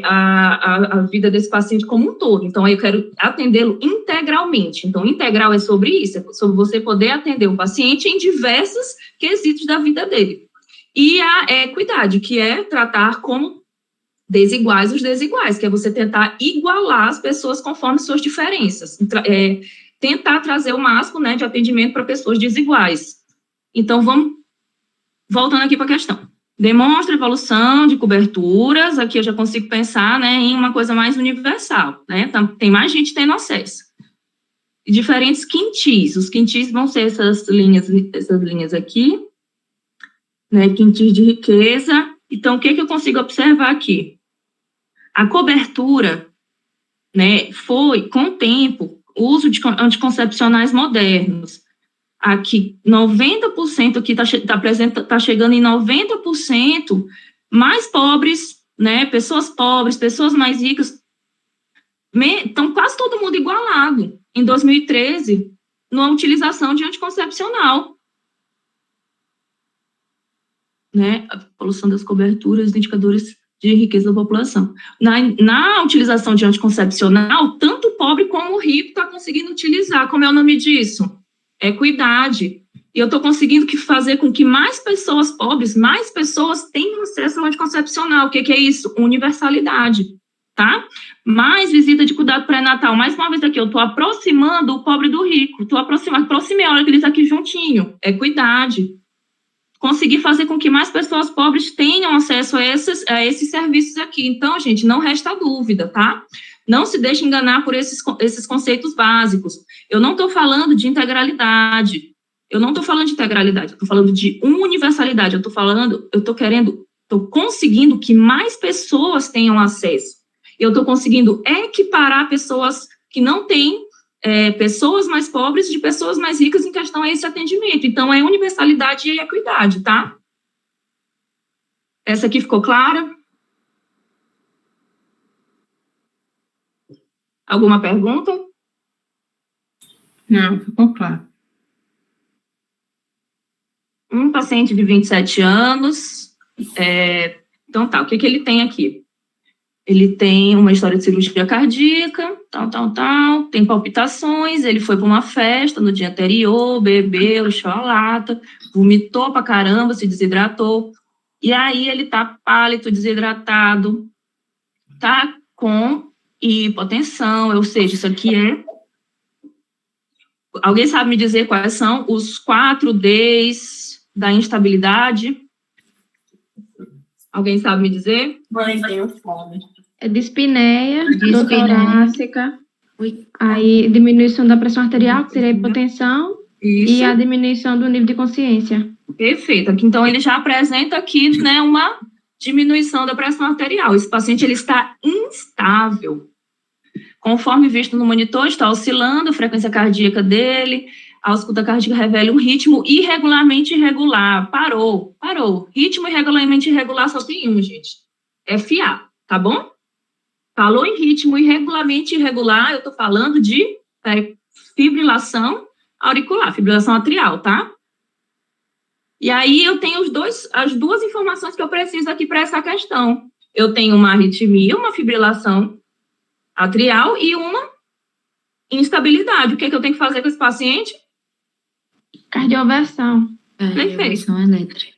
a vida desse paciente como um todo. Então, aí eu quero atendê-lo integralmente. Então, integral é sobre isso, é sobre você poder atender o paciente em diversos quesitos da vida dele. E a equidade, que é tratar como desiguais os desiguais, que é você tentar igualar as pessoas conforme suas diferenças, tentar trazer o máximo, né, de atendimento para pessoas desiguais. Então, vamos voltando aqui para a questão. Demonstra evolução de coberturas, aqui eu já consigo pensar, né, em uma coisa mais universal, né, tem mais gente tendo acesso. Diferentes quintis, os quintis vão ser essas linhas aqui, né, quintis de riqueza. Então, o que eu consigo observar aqui? A cobertura, né, foi, com o tempo, o uso de anticoncepcionais modernos. Aqui, 90% aqui tá chegando em 90% mais pobres, né, pessoas pobres, pessoas mais ricas, estão quase todo mundo igualado, em 2013, na utilização de anticoncepcional. Né, a evolução das coberturas, indicadores de riqueza da população. Na utilização de anticoncepcional, tanto o pobre como o rico está conseguindo utilizar. Como é o nome disso? Equidade. E eu estou conseguindo fazer com que mais pessoas pobres, mais pessoas tenham acesso ao anticoncepcional. O que é isso? Universalidade, tá? Mais visita de cuidado pré-natal. Mais uma vez aqui, eu estou aproximando o pobre do rico. Aproximei a hora que eles estão aqui juntinho. Equidade. Conseguir fazer com que mais pessoas pobres tenham acesso a esses serviços aqui. Então, gente, não resta dúvida, tá? Não se deixe enganar por esses conceitos básicos. Eu não estou falando de integralidade. Eu estou falando de universalidade. Estou conseguindo que mais pessoas tenham acesso. Eu estou conseguindo equiparar pessoas que não têm, pessoas mais pobres de pessoas mais ricas em questão a esse atendimento. Então, é universalidade e equidade, tá? Essa aqui ficou clara? Alguma pergunta? Não, ficou claro. Um paciente de 27 anos. Então, tá, o que ele tem aqui? Ele tem uma história de cirurgia cardíaca, tem palpitações, ele foi para uma festa no dia anterior, bebeu, encheu a lata, vomitou pra caramba, se desidratou, e aí ele tá pálido, desidratado, tá com hipotensão, ou seja, isso aqui é... Alguém sabe me dizer quais são os 4 Ds da instabilidade? Alguém sabe me dizer? É dispneia, dor torácica, aí diminuição da pressão arterial, que seria a hipotensão, e a diminuição do nível de consciência. Perfeito. Aqui, então, ele já apresenta aqui, né, uma diminuição da pressão arterial. Esse paciente, ele está instável. Conforme visto no monitor, está oscilando a frequência cardíaca dele, a ausculta cardíaca revela um ritmo irregularmente irregular. Parou. Ritmo irregularmente irregular só tem um, gente. FA, tá bom? Falou em ritmo irregularmente irregular, eu estou falando de fibrilação auricular, fibrilação atrial, tá? E aí eu tenho as duas informações que eu preciso aqui para essa questão. Eu tenho uma arritmia, uma fibrilação atrial e uma instabilidade. O que eu tenho que fazer com esse paciente? Cardioversão. Perfeito. Elétrica.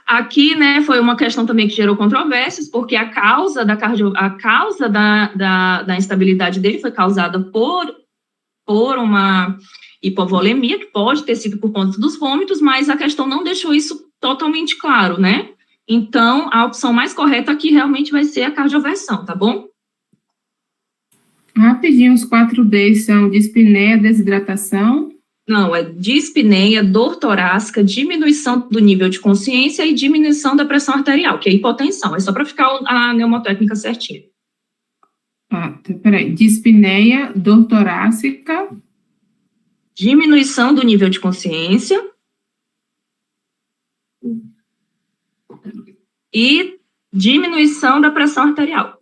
Aqui, né, foi uma questão também que gerou controvérsias, porque a causa da instabilidade dele foi causada por uma hipovolemia, que pode ter sido por conta dos vômitos, mas a questão não deixou isso totalmente claro, né? Então, a opção mais correta aqui realmente vai ser a cardioversão, tá bom? Rapidinho, os 4 Ds são dispneia, desidratação. Não, é dispneia, dor torácica, diminuição do nível de consciência e diminuição da pressão arterial, que é hipotensão. É só para ficar a mnemotécnica certinha. Peraí. Dispneia, dor torácica. Diminuição do nível de consciência. E diminuição da pressão arterial.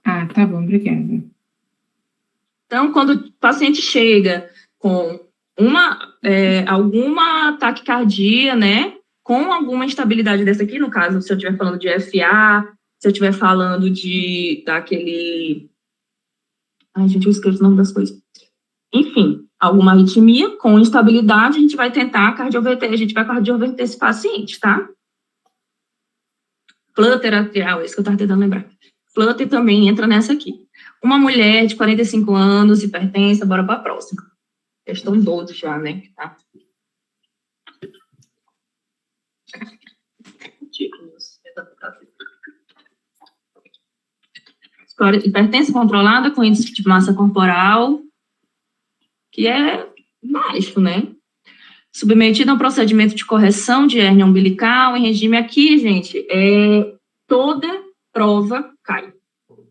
Tá bom, obrigada. Então, quando o paciente chega com alguma taquicardia, né, com alguma instabilidade dessa aqui, no caso, se eu estiver falando de FA, se eu estiver falando daquele... Ai, gente, eu esqueço o nome das coisas. Enfim, alguma arritmia com instabilidade, a gente vai tentar cardioverter, esse paciente, tá? Flutter atrial, é isso que eu estava tentando lembrar. Flutter também entra nessa aqui. Uma mulher de 45 anos, hipertensa, bora para a próxima. Questão 12 já, né? Tá. hipertensa controlada com índice de massa corporal, que é baixo, né? Submetida a um procedimento de correção de hérnia umbilical em regime aqui, gente, toda prova cai.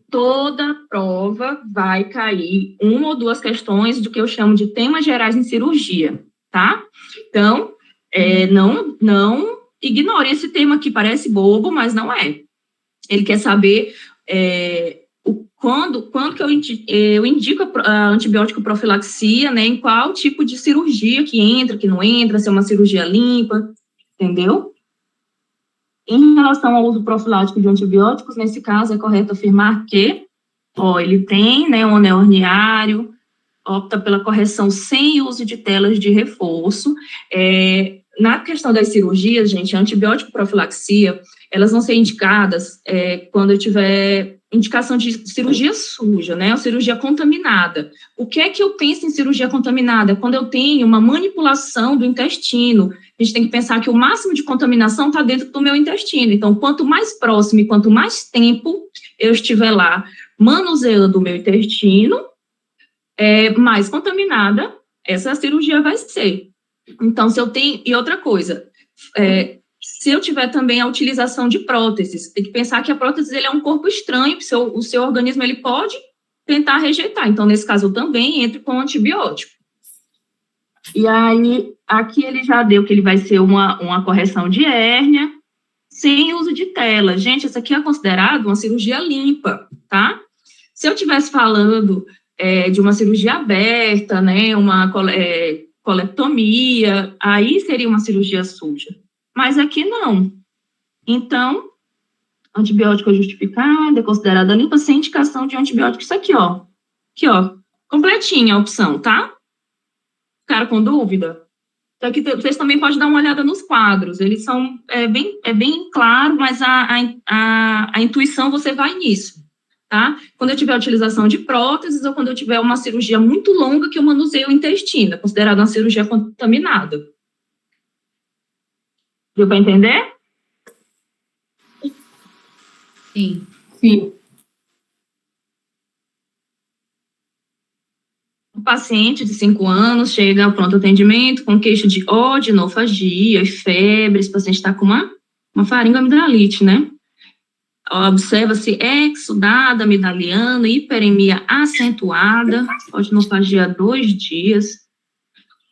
Toda prova vai cair uma ou duas questões do que eu chamo de temas gerais em cirurgia, tá? Então, não ignore esse tema que parece bobo, mas não é. Ele quer saber quando que eu indico a antibiótico profilaxia, né, em qual tipo de cirurgia que entra, que não entra, se é uma cirurgia limpa, entendeu? Em relação ao uso profilático de antibióticos, nesse caso, é correto afirmar que, ele tem, né, um anel herniário, opta pela correção sem uso de telas de reforço. Na questão das cirurgias, gente, a antibiótico profilaxia, elas vão ser indicadas quando eu tiver indicação de cirurgia suja, né, ou cirurgia contaminada. O que é que eu penso em cirurgia contaminada? Quando eu tenho uma manipulação do intestino. A gente tem que pensar que o máximo de contaminação está dentro do meu intestino. Então, quanto mais próximo e quanto mais tempo eu estiver lá manuseando o meu intestino, mais contaminada essa cirurgia vai ser. Então, se eu tenho... E outra coisa, se eu tiver também a utilização de próteses, tem que pensar que a prótese ele é um corpo estranho, o seu organismo ele pode tentar rejeitar. Então, nesse caso, eu também entro com antibiótico. E aí, aqui ele já deu que ele vai ser uma correção de hérnia, sem uso de tela. Gente, isso aqui é considerado uma cirurgia limpa, tá? Se eu estivesse falando de uma cirurgia aberta, né, uma colectomia, aí seria uma cirurgia suja. Mas aqui não. Então, antibiótico justificado, é considerada limpa sem indicação de antibiótico. Isso aqui, ó. Aqui, ó. Completinha a opção, tá? Ficaram com dúvida? Então, aqui vocês também podem dar uma olhada nos quadros. Eles são bem claro, mas a intuição você vai nisso, tá? Quando eu tiver a utilização de próteses ou quando eu tiver uma cirurgia muito longa que eu manuseio o intestino, é considerada uma cirurgia contaminada. Deu para entender? Sim. Sim. O paciente de 5 anos chega ao pronto atendimento com queixa de odinofagia e febre. Esse paciente está com uma faringoamidalite, né? Observa-se exudada amidaliana, hiperemia acentuada, odinofagia há 2 dias,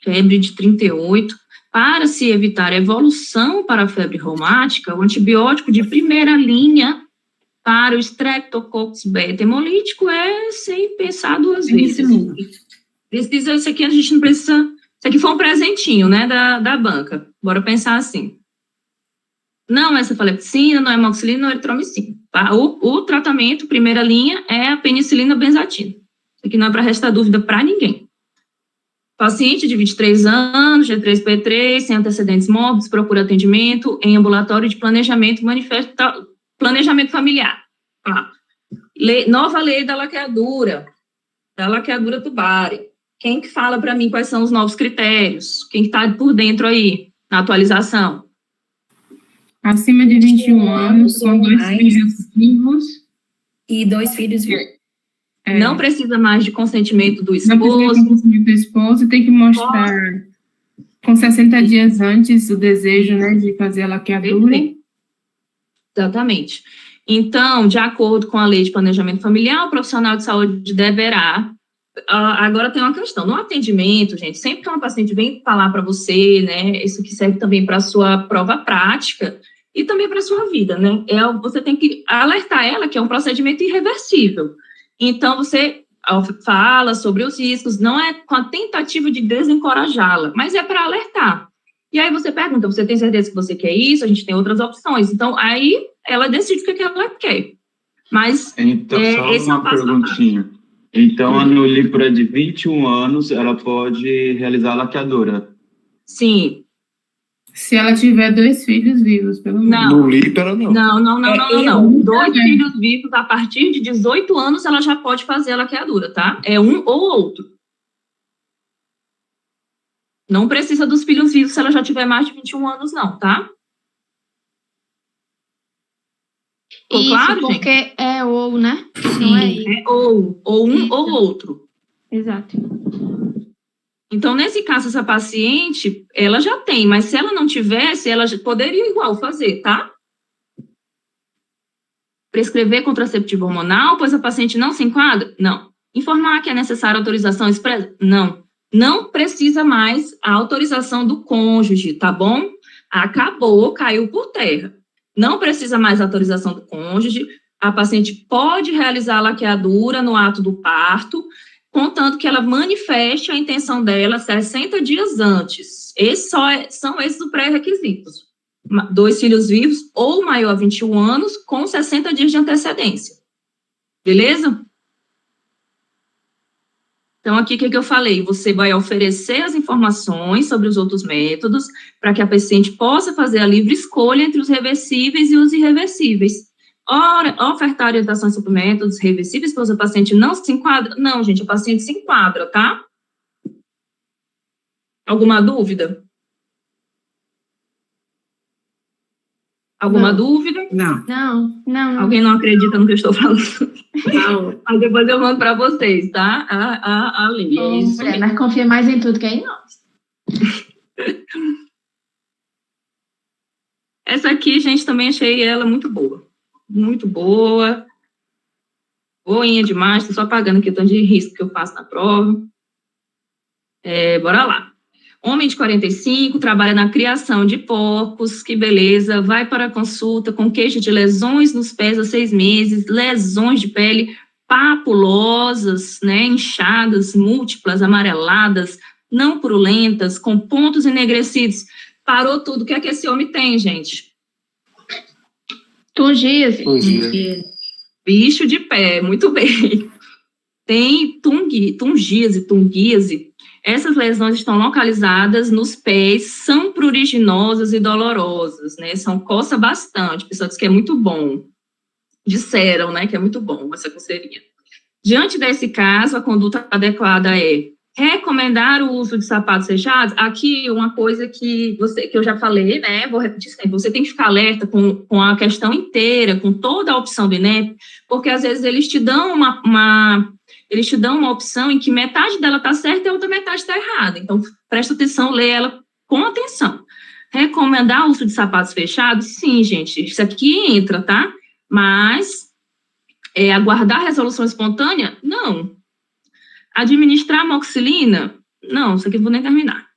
febre de 38. Para se evitar a evolução para a febre reumática, o antibiótico de primeira linha para o Streptococcus beta hemolítico é sem pensar 2 vezes. Isso aqui a gente não precisa... Isso aqui foi um presentinho, né, da banca. Bora pensar assim. Não é cefalexina, não é amoxicilina, não é eritromicina. Tá? O tratamento, primeira linha, é a penicilina benzatina. Isso aqui não é para restar dúvida para ninguém. Paciente de 23 anos, G3P3, sem antecedentes mórbidos, procura atendimento em ambulatório de planejamento familiar. Tá? Nova lei da laqueadura tubária. Quem que fala para mim quais são os novos critérios? Quem está por dentro aí, na atualização? Acima de 21 anos, são 2 filhos vivos. E 2 filhos vivos. Não precisa mais de consentimento do esposo. Não precisa de consentimento do esposo, tem que mostrar com 60 dias antes o desejo, né, de fazer a laqueadura. Exatamente. Então, de acordo com a lei de planejamento familiar, o profissional de saúde deverá... agora tem uma questão. No atendimento, gente, sempre que uma paciente vem falar para você, né, isso que serve também para a sua prova prática e também para a sua vida, né, você tem que alertar ela que é um procedimento irreversível. Então, você fala sobre os riscos, não é com a tentativa de desencorajá-la, mas é para alertar. E aí você pergunta, você tem certeza que você quer isso? A gente tem outras opções. Então, aí ela decide o que ela quer. Mas, então, só esse é uma o passo perguntinha. Então, a Nulipra de 21 anos, ela pode realizar a laqueadura? Sim. Se ela tiver 2 filhos vivos, pelo menos. Não. Nulipra, não. Não. 2 filhos vivos, a partir de 18 anos, ela já pode fazer a laqueadura, tá? É um ou outro. Não precisa dos filhos vivos se ela já tiver mais de 21 anos, não, tá? Ficou Isso, claro, porque gente? é ou, né? Sim, Não é isso. é ou um Isso. ou outro. Exato. Então, nesse caso, essa paciente, ela já tem, mas se ela não tivesse, ela poderia igual fazer, tá? Prescrever contraceptivo hormonal, pois a paciente não se enquadra? Não. Informar que é necessária autorização expressa? Não. Não precisa mais a autorização do cônjuge, tá bom? Acabou, caiu por terra. Não precisa mais a autorização do cônjuge. A paciente pode realizar a laqueadura no ato do parto, contanto que ela manifeste a intenção dela 60 dias antes. São esses os pré-requisitos. 2 filhos vivos ou maior a 21 anos com 60 dias de antecedência. Beleza? Então, aqui, o que eu falei? Você vai oferecer as informações sobre os outros métodos para que a paciente possa fazer a livre escolha entre os reversíveis e os irreversíveis. Ofertar orientações sobre métodos reversíveis, pois a paciente não se enquadra? Não, gente, a paciente se enquadra, tá? Alguma dúvida? Alguma dúvida? Não. Alguém não acredita no que eu estou falando? Não. Mas depois eu mando para vocês, tá? A lei. É isso mesmo. Mas confia mais em tudo que é em nós. Essa aqui, gente, também achei ela muito boa. Muito boa. Boinha demais. Estou só pagando aqui o tanto de risco que eu faço na prova. Bora lá. Homem de 45, trabalha na criação de porcos, que beleza, vai para a consulta com queixa de lesões nos pés há 6 meses, lesões de pele papulosas, né, inchadas, múltiplas, amareladas, não purulentas, com pontos enegrecidos. Parou tudo. O que é que esse homem tem, gente? Tungias. Bicho de pé, muito bem. Tem tungíase. Essas lesões estão localizadas nos pés, são pruriginosas e dolorosas, né? Coça bastante. A pessoa diz que é muito bom. Disseram, né, que é muito bom essa coceirinha. Diante desse caso, a conduta adequada é recomendar o uso de sapatos fechados. Aqui, uma coisa que eu já falei, né, vou repetir sempre, você tem que ficar alerta com a questão inteira, com toda a opção do INEP, porque às vezes eles te dão uma opção em que metade dela está certa e a outra metade está errada. Então, presta atenção, lê ela com atenção. Recomendar o uso de sapatos fechados? Sim, gente, isso aqui entra, tá? Mas, aguardar resolução espontânea? Não. Administrar amoxicilina? Não, isso aqui eu vou nem terminar.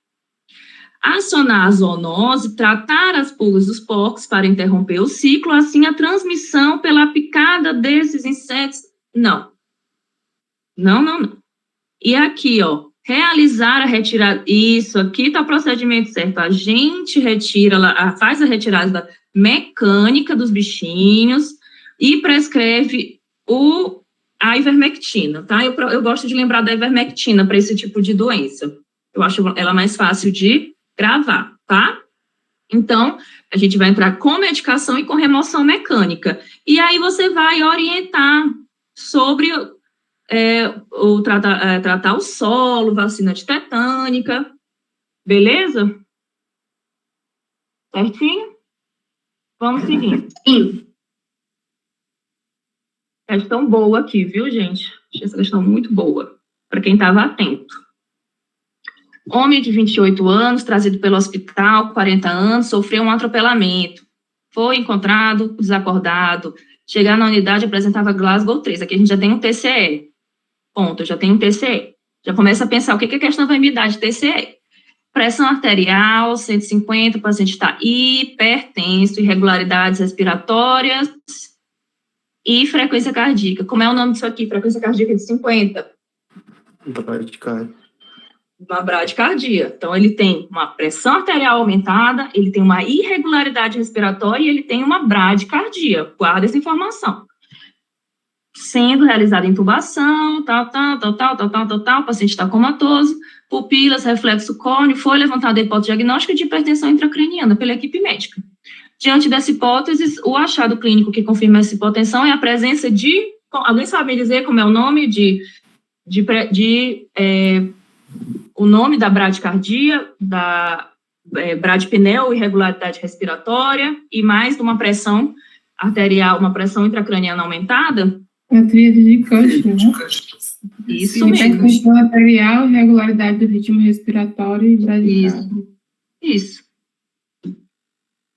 Acionar a zoonose, tratar as pulgas dos porcos para interromper o ciclo, assim a transmissão pela picada desses insetos? Não. Não. E aqui, ó, realizar a retirada, isso aqui tá o procedimento certo, a gente faz a retirada mecânica dos bichinhos e prescreve a ivermectina, tá? Eu gosto de lembrar da ivermectina para esse tipo de doença, eu acho ela mais fácil de gravar, tá? Então, a gente vai entrar com medicação e com remoção mecânica, e aí você vai orientar sobre tratar o solo, vacina de tetânica, beleza? Certinho? Vamos seguir. Questão boa aqui, viu, gente? Achei essa questão muito boa, para quem estava atento. Homem de 28 anos, trazido pelo hospital, 40 anos, sofreu um atropelamento. Foi encontrado desacordado. Chegar na unidade, apresentava Glasgow 3. Aqui a gente já tem um TCE. Ponto, eu já tenho um TCE. Já começa a pensar o que a questão vai me dar de TCE. Pressão arterial, 150, o paciente está hipertenso, irregularidades respiratórias e frequência cardíaca. Como é o nome disso aqui? Frequência cardíaca de 50. Uma bradicardia. Então, ele tem uma pressão arterial aumentada, ele tem uma irregularidade respiratória e ele tem uma bradicardia. Guarda essa informação. Sendo realizada intubação, o paciente está comatoso, pupilas, reflexo córneo, foi levantada a hipótese diagnóstica de hipertensão intracraniana pela equipe médica. Diante dessa hipótese, o achado clínico que confirma essa hipotensão é a presença de, alguém sabe dizer como é o nome o nome da bradicardia, da bradipneu, irregularidade respiratória, e mais de uma pressão arterial, uma pressão intracraniana aumentada? A tríade de Cushing, né? Isso mesmo. Hipertensão arterial, irregularidade do ritmo respiratório e bradicardia. Isso.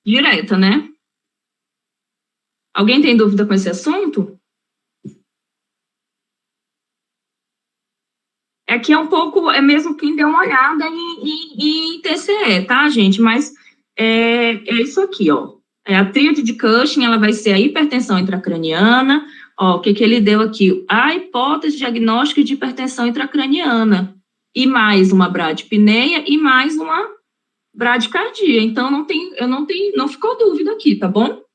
Direta, né? Alguém tem dúvida com esse assunto? Aqui é um pouco, é mesmo quem deu uma olhada em TCE, tá, gente? Mas é isso aqui, ó. É a tríade de Cushing, ela vai ser a hipertensão intracraniana. Ó, o que ele deu aqui? A hipótese diagnóstica de hipertensão intracraniana. E mais uma bradipneia e mais uma bradicardia. Então, não ficou dúvida aqui, tá bom?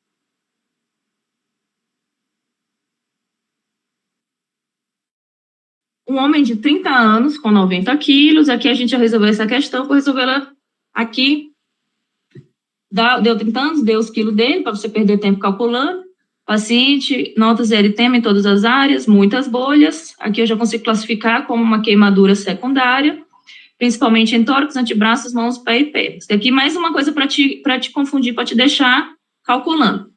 Um homem de 30 anos, com 90 quilos. Aqui a gente já resolveu essa questão, vou resolver ela aqui. Deu 30 anos, deu os quilos dele, para você perder tempo calculando. Paciente, notas eritema em todas as áreas, muitas bolhas. Aqui eu já consigo classificar como uma queimadura secundária, principalmente em tórax, antebraços, mãos, pé e pernas. Aqui mais uma coisa para te confundir, para te deixar calculando.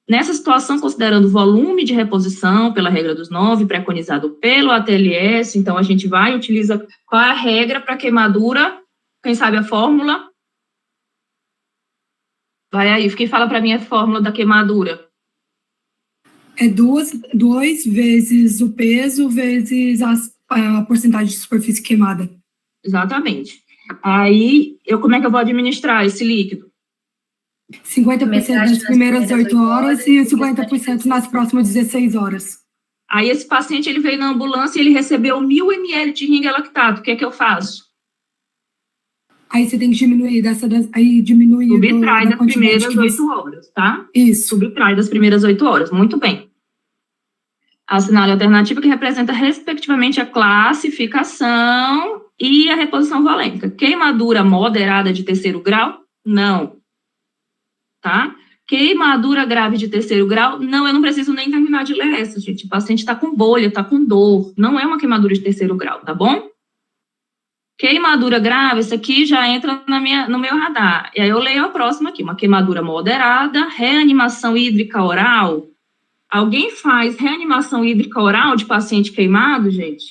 Nessa situação, considerando o volume de reposição pela regra dos 9, preconizado pelo ATLS, então a gente vai utilizar qual é a regra para queimadura, quem sabe a fórmula? Vai aí, quem fala para mim a fórmula da queimadura? É 2 vezes o peso vezes a porcentagem de superfície queimada. Exatamente. Aí, como é que eu vou administrar esse líquido? 50% nas primeiras 8 horas e 50% nas próximas 16 horas. Aí esse paciente, ele veio na ambulância e ele recebeu 1.000 ml de ringue lactato. O que é que eu faço? Aí você tem que diminuir subtrai das primeiras 8 horas, tá? Isso. Subtrai das primeiras 8 horas. Muito bem. Assinale a alternativa que representa, respectivamente, a classificação e a reposição volêmica. Queimadura moderada de terceiro grau? Não. Tá? Queimadura grave de terceiro grau? Não, eu não preciso nem terminar de ler essa, gente. O paciente está com bolha, está com dor. Não é uma queimadura de terceiro grau, tá bom? Queimadura grave, essa aqui já entra no meu radar. E aí eu leio a próxima aqui, uma queimadura moderada, reanimação hídrica oral. Alguém faz reanimação hídrica oral de paciente queimado, gente?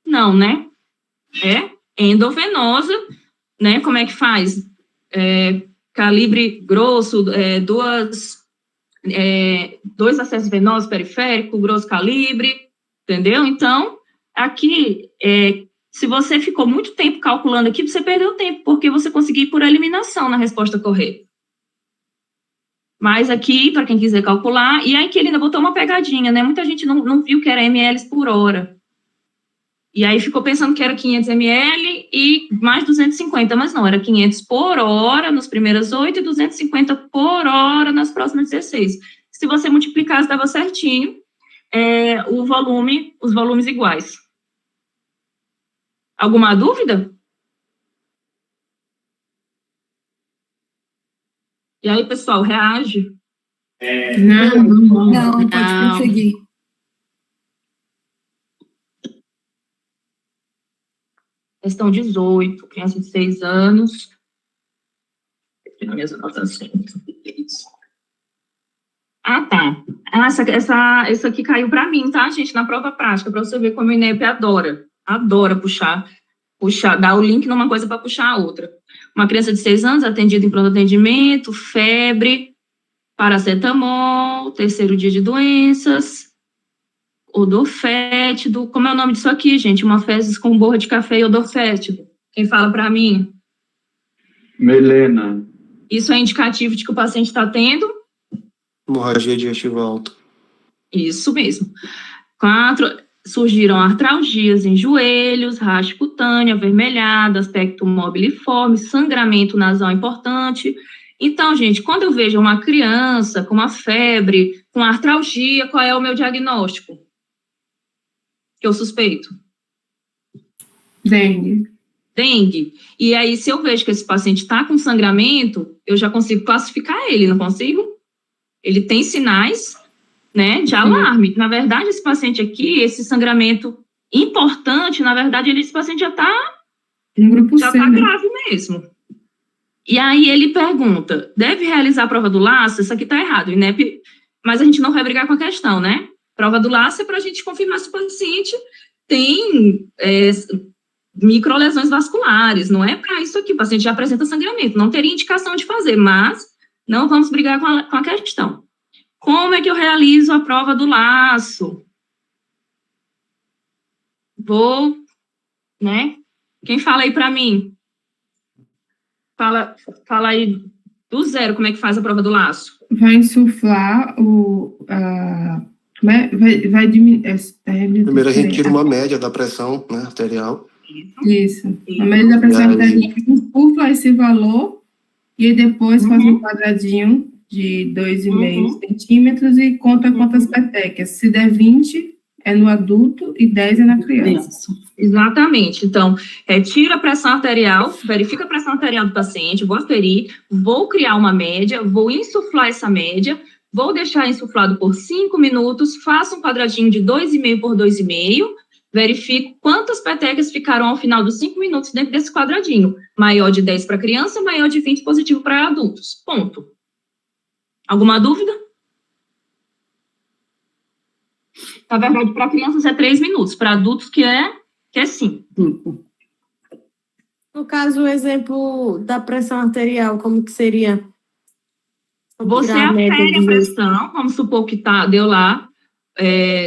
Não, né? É endovenosa, né? Como é que faz? Calibre grosso, dois acessos venosos periféricos, grosso calibre, entendeu? Então, aqui, se você ficou muito tempo calculando aqui, você perdeu tempo, porque você conseguiu ir por eliminação na resposta correta. Mas aqui, para quem quiser calcular, e aí que ele ainda botou uma pegadinha, né? Muita gente não viu que era ml por hora. E aí ficou pensando que era 500 ml e mais 250, mas não, era 500 por hora nas primeiras 8 e 250 por hora nas próximas 16. Se você multiplicasse, dava certinho os volumes iguais. Alguma dúvida? E aí, pessoal, reage? Não, pode prosseguir. Questão 18, criança de 6 anos. Minhas anotações. Ah, tá. Essa aqui caiu para mim, tá, gente? Na prova prática, para você ver como o INEP adora puxar, dar o link numa coisa para puxar a outra. Uma criança de 6 anos, atendida em pronto atendimento, febre, paracetamol, terceiro dia de doenças, odor fétido. Como é o nome disso aqui, gente? Uma fezes com borra de café e odor fétido. Quem fala para mim? Melena. Isso é indicativo de que o paciente está tendo? Hemorragia digestiva alta. Isso mesmo. 4. Surgiram artralgias em joelhos, racha cutânea, avermelhada, aspecto mobiliforme, sangramento nasal importante. Então, gente, quando eu vejo uma criança com uma febre, com artralgia, qual é o meu diagnóstico? Que eu suspeito? Dengue. E aí, se eu vejo que esse paciente está com sangramento, eu já consigo classificar ele, não consigo? Ele tem sinais, né, de alarme. Na verdade, esse paciente aqui, esse sangramento importante, na verdade, esse paciente já está no grupo C, grave mesmo. E aí ele pergunta, deve realizar a prova do laço? Isso aqui está errado, o INEP, mas a gente não vai brigar com a questão, né? Prova do laço é para a gente confirmar se o paciente tem microlesões vasculares, não é para isso aqui, o paciente já apresenta sangramento, não teria indicação de fazer, mas não vamos brigar com a questão. Como é que eu realizo a prova do laço? Vou, né? Quem fala aí para mim? Fala aí do zero, como é que faz a prova do laço? Vai insuflar vai diminuir. Primeiro a gente tira uma média da pressão, né, arterial. Isso. A média da pressão arterial, insufla esse valor e aí depois faz um quadradinho de 2,5 centímetros e conta quantas petecas. Se der 20, é no adulto e 10 é na criança. Exatamente. Então, tira a pressão arterial, verifica a pressão arterial do paciente, vou aferir, vou criar uma média, vou insuflar essa média, vou deixar insuflado por 5 minutos, faço um quadradinho de 2,5 por 2,5, verifico quantas petecas ficaram ao final dos 5 minutos dentro desse quadradinho. Maior de 10 para criança, maior de 20 positivo para adultos. Ponto. Alguma dúvida? Na verdade, para crianças é 3 minutos, para adultos que é 5. No caso, o exemplo da pressão arterial, como que seria? Você afere a pressão, vamos supor que deu lá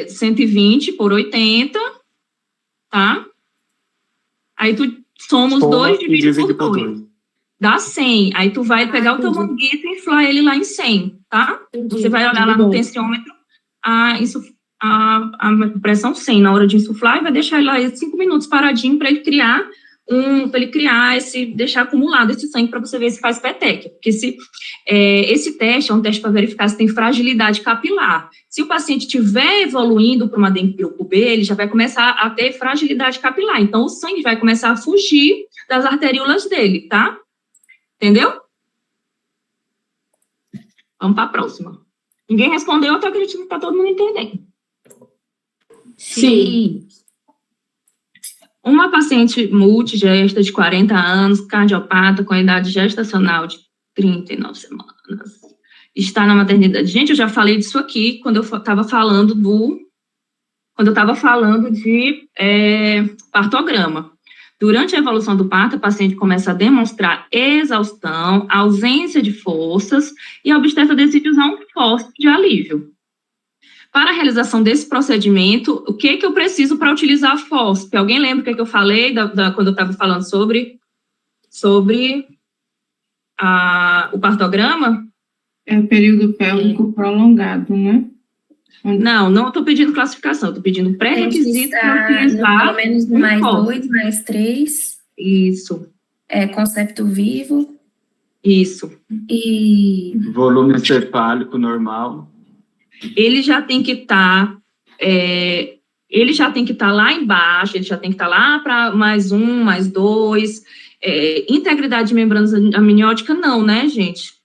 120 por 80, tá? Aí tu soma os dois e divide por 2. Dá 100. Aí tu vai pegar o teu manguito e inflar ele lá em 100, tá? Você vai olhar lá no tensiômetro a pressão 100 na hora de insuflar e vai deixar ele lá 5 minutos paradinho para ele criar deixar acumulado esse sangue para você ver se faz peteca. Porque esse teste é um teste para verificar se tem fragilidade capilar. Se o paciente estiver evoluindo para uma dendrocube B, ele já vai começar a ter fragilidade capilar. Então, o sangue vai começar a fugir das arteríolas dele, tá? Entendeu? Vamos para a próxima. Ninguém respondeu, eu tô acreditando que tá todo mundo entendendo. Sim. Uma paciente multigesta de 40 anos, cardiopata, com idade gestacional de 39 semanas, está na maternidade. Gente, eu já falei disso aqui quando eu estava falando de partograma. Durante a evolução do parto, o paciente começa a demonstrar exaustão, ausência de forças, e a obstetra decide usar um fósforo de alívio. Para a realização desse procedimento, o que eu preciso para utilizar a fósforo? Alguém lembra o que eu falei quando eu estava falando sobre o partograma? É o período pélvico prolongado, né? Não estou pedindo classificação, estou pedindo pré-requisito para utilizar. Pelo menos no mais 2, mais 3. Isso. Concepto vivo. Isso. E volume encefálico normal. Ele já tem que estar lá embaixo, ele já tem que estar lá para mais 1, mais 2. Integridade de membranas amniótica, não, né, gente?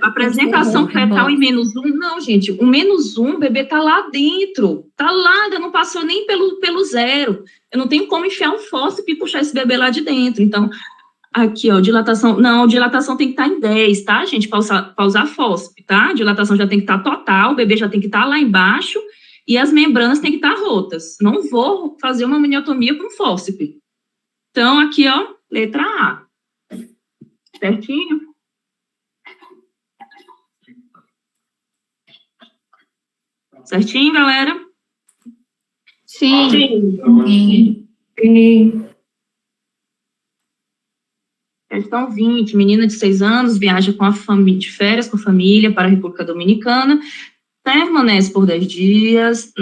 Apresentação fetal em -1, não, gente. O -1, o bebê tá lá dentro. Tá lá, ainda não passou nem pelo 0. Eu não tenho como enfiar um fósforo e puxar esse bebê lá de dentro. Então, aqui, ó, dilatação. Não, dilatação tem que estar em 10, tá, gente? Para usar fósforo, tá? Dilatação já tem que estar total, o bebê já tem que estar lá embaixo e as membranas têm que estar rotas. Não vou fazer uma amniotomia com fósforo. Então, aqui, ó, letra A. Certinho? Certinho, galera? Sim. Questão 20. Menina de 6 anos viaja de férias com a família para a República Dominicana, permanece por 10 dias,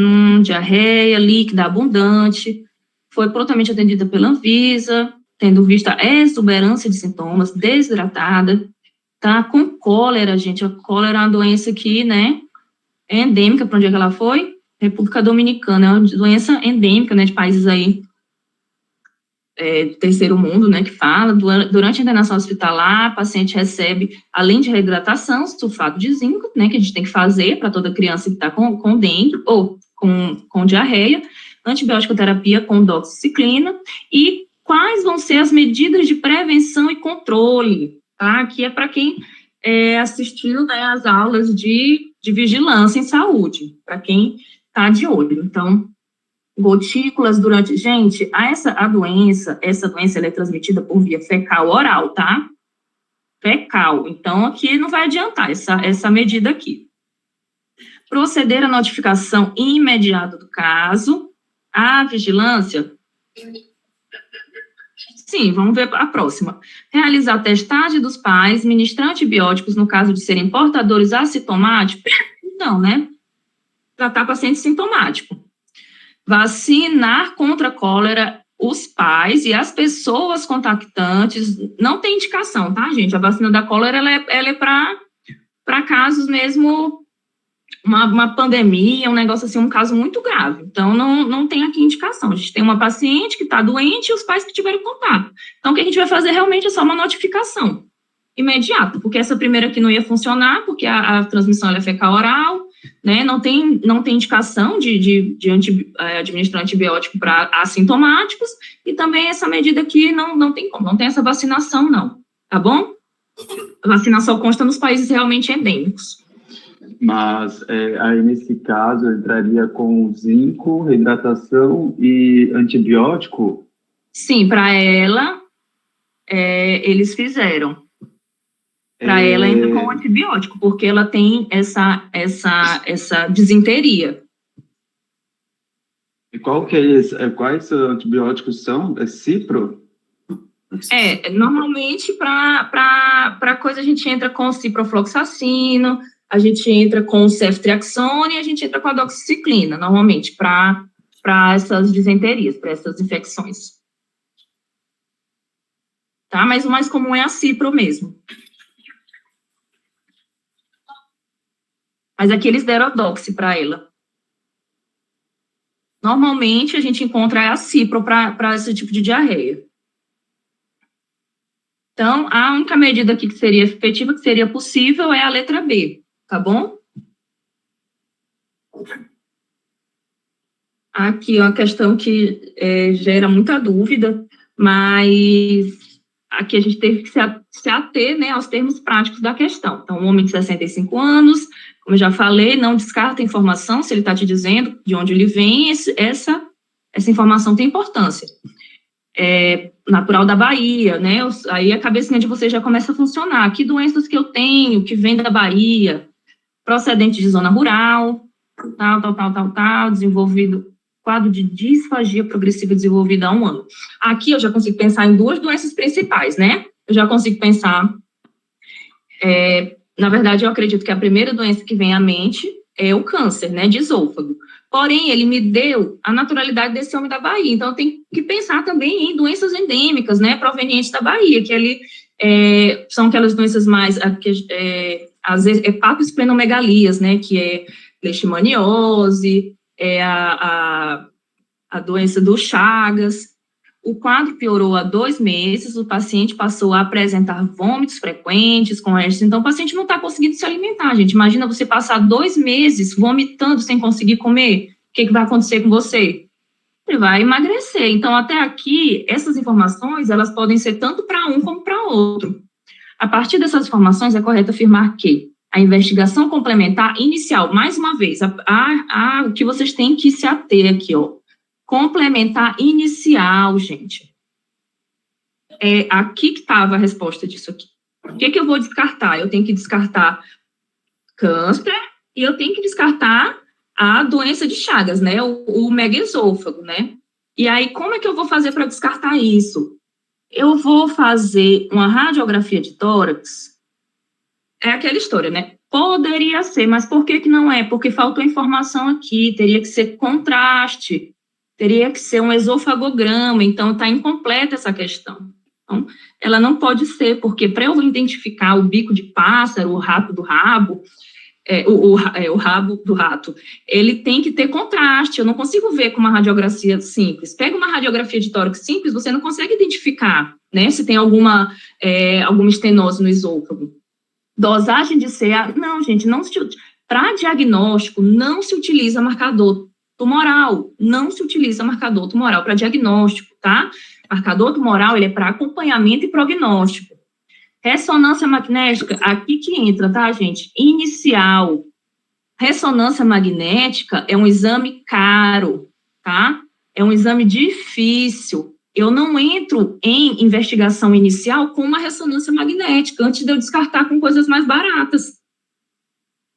diarreia líquida abundante, foi prontamente atendida pela Anvisa, tendo visto a exuberância de sintomas, desidratada, tá com cólera, gente. A cólera é uma doença que, né, é endêmica. Para onde é que ela foi? República Dominicana, é uma doença endêmica, né, de países aí do terceiro mundo, né, que fala. Durante a internação hospitalar, a paciente recebe, além de reidratação, sulfato de zinco, né, que a gente tem que fazer para toda criança que está com dengue ou com diarreia, antibiótico terapia com doxiciclina e quais vão ser as medidas de prevenção e controle, tá? Aqui é para quem assistiu, né, às aulas de vigilância em saúde, para quem está de olho. Então, gotículas durante... Gente, essa doença ela é transmitida por via fecal oral, tá? Fecal. Então, aqui não vai adiantar essa medida aqui. Proceder à notificação imediata do caso. A vigilância... Sim, vamos ver a próxima. Realizar a testagem dos pais, ministrar antibióticos no caso de serem portadores assintomáticos. Não, né? Tratar paciente sintomático. Vacinar contra a cólera os pais e as pessoas contactantes. Não tem indicação, tá, gente? A vacina da cólera, ela é para casos mesmo, uma pandemia, um negócio assim, um caso muito grave. Então, não tem aqui indicação. A gente tem uma paciente que está doente e os pais que tiveram contato. Então, o que a gente vai fazer realmente é só uma notificação imediata, porque essa primeira aqui não ia funcionar, porque a transmissão ela é fecal oral, né? Não tem indicação de administrar antibiótico para assintomáticos, e também essa medida aqui não tem como, não tem essa vacinação, não, tá bom? A vacinação consta nos países realmente endêmicos. Mas aí, nesse caso, entraria com zinco, reidratação e antibiótico? Sim, para ela, eles fizeram. Para ela, entra com antibiótico, porque ela tem essa disenteria. E qual que é esse? Quais antibióticos são? É cipro? Normalmente, para coisa, a gente entra com ciprofloxacino, a gente entra com ceftriaxone e a gente entra com a doxiciclina, normalmente, para essas disenterias, para essas infecções. Tá? Mas o mais comum é a cipro mesmo. Mas aqui eles deram a doxi para ela. Normalmente, a gente encontra a cipro para esse tipo de diarreia. Então, a única medida aqui que seria efetiva, que seria possível, é a letra B, tá bom? Aqui é uma questão que gera muita dúvida, mas aqui a gente teve que se ater, né, aos termos práticos da questão. Então, um homem de 65 anos, como eu já falei, não descarta a informação, se ele está te dizendo de onde ele vem, essa informação tem importância. Natural da Bahia, né? Aí a cabecinha de vocês já começa a funcionar. Que doenças que eu tenho, que vem da Bahia, procedente de zona rural, tal, desenvolvido, quadro de disfagia progressiva desenvolvida há 1 ano. Aqui eu já consigo pensar em 2 doenças principais, né? Eu já consigo pensar, na verdade, eu acredito que a primeira doença que vem à mente é o câncer, né, de esôfago. Porém, ele me deu a naturalidade desse homem da Bahia, então eu tenho que pensar também em doenças endêmicas, né, provenientes da Bahia, que ali são aquelas doenças mais, as hepatosplenomegalías, né, que é leishmaniose, a doença do Chagas. O quadro piorou há 2 meses, o paciente passou a apresentar vômitos frequentes, com herpes, então o paciente não está conseguindo se alimentar, gente. Imagina você passar 2 meses vomitando sem conseguir comer, o que vai acontecer com você? Ele vai emagrecer. Então, até aqui, essas informações, elas podem ser tanto para um como para outro. A partir dessas informações, é correto afirmar que a investigação complementar inicial, mais uma vez, o que vocês têm que se ater aqui, ó, complementar inicial, gente. Aqui que estava a resposta disso aqui. O que eu vou descartar? Eu tenho que descartar câncer e eu tenho que descartar a doença de Chagas, né? O megaesôfago, né? E aí, como é que eu vou fazer para descartar isso? Eu vou fazer uma radiografia de tórax. É aquela história, né? Poderia ser, mas por que não é? Porque faltou informação aqui, teria que ser contraste, teria que ser um esofagograma, então está incompleta essa questão. Então, ela não pode ser, porque para eu identificar o bico de pássaro, o rato do rabo, o rabo do rato, ele tem que ter contraste, eu não consigo ver com uma radiografia simples. Pega uma radiografia de tórax simples, você não consegue identificar, né, se tem alguma estenose no esôfago. Dosagem de CA, não, gente, para diagnóstico, não se utiliza marcador tumoral. Não se utiliza marcador tumoral para diagnóstico, tá? Marcador tumoral, ele é para acompanhamento e prognóstico. Ressonância magnética, aqui que entra, tá, gente? Inicial. Ressonância magnética é um exame caro, tá? É um exame difícil. Eu não entro em investigação inicial com uma ressonância magnética, antes de eu descartar com coisas mais baratas.